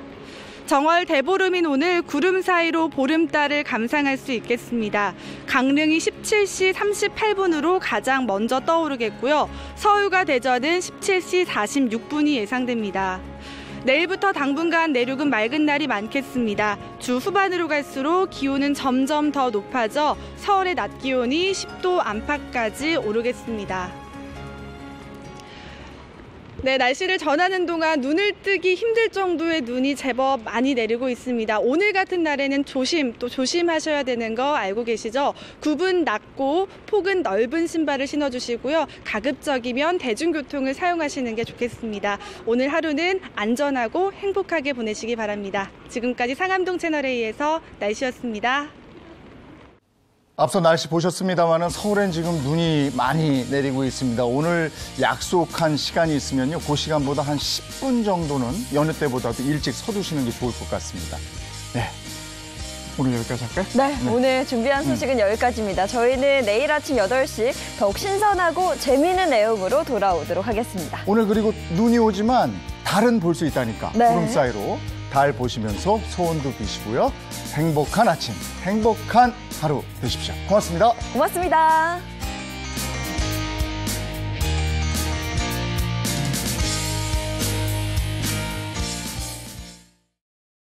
정월 대보름인 오늘 구름 사이로 보름달을 감상할 수 있겠습니다. 강릉이 17시 38분으로 가장 먼저 떠오르겠고요. 서울과 대전은 17시 46분이 예상됩니다. 내일부터 당분간 내륙은 맑은 날이 많겠습니다. 주 후반으로 갈수록 기온은 점점 더 높아져 서울의 낮 기온이 10도 안팎까지 오르겠습니다. 네, 날씨를 전하는 동안 눈을 뜨기 힘들 정도의 눈이 제법 많이 내리고 있습니다. 오늘 같은 날에는 조심하셔야 되는 거 알고 계시죠? 굽은 낮고 폭은 넓은 신발을 신어주시고요. 가급적이면 대중교통을 사용하시는 게 좋겠습니다. 오늘 하루는 안전하고 행복하게 보내시기 바랍니다. 지금까지 상암동 채널A에서 날씨였습니다. 앞서 날씨 보셨습니다마는 서울엔 지금 눈이 많이 내리고 있습니다. 오늘 약속한 시간이 있으면요, 그 시간보다 한 10분 정도는 여느 때보다도 일찍 서두시는 게 좋을 것 같습니다. 네, 오늘 여기까지 할까요? 네, 오늘 준비한 소식은 여기까지입니다. 저희는 내일 아침 8시 더욱 신선하고 재미있는 내용으로 돌아오도록 하겠습니다. 오늘 그리고 눈이 오지만 달은 볼 수 있다니까 네. 구름 사이로 달 보시면서 소원도 비시고요. 행복한 아침, 행복한 하루 되십시오. 고맙습니다. 고맙습니다.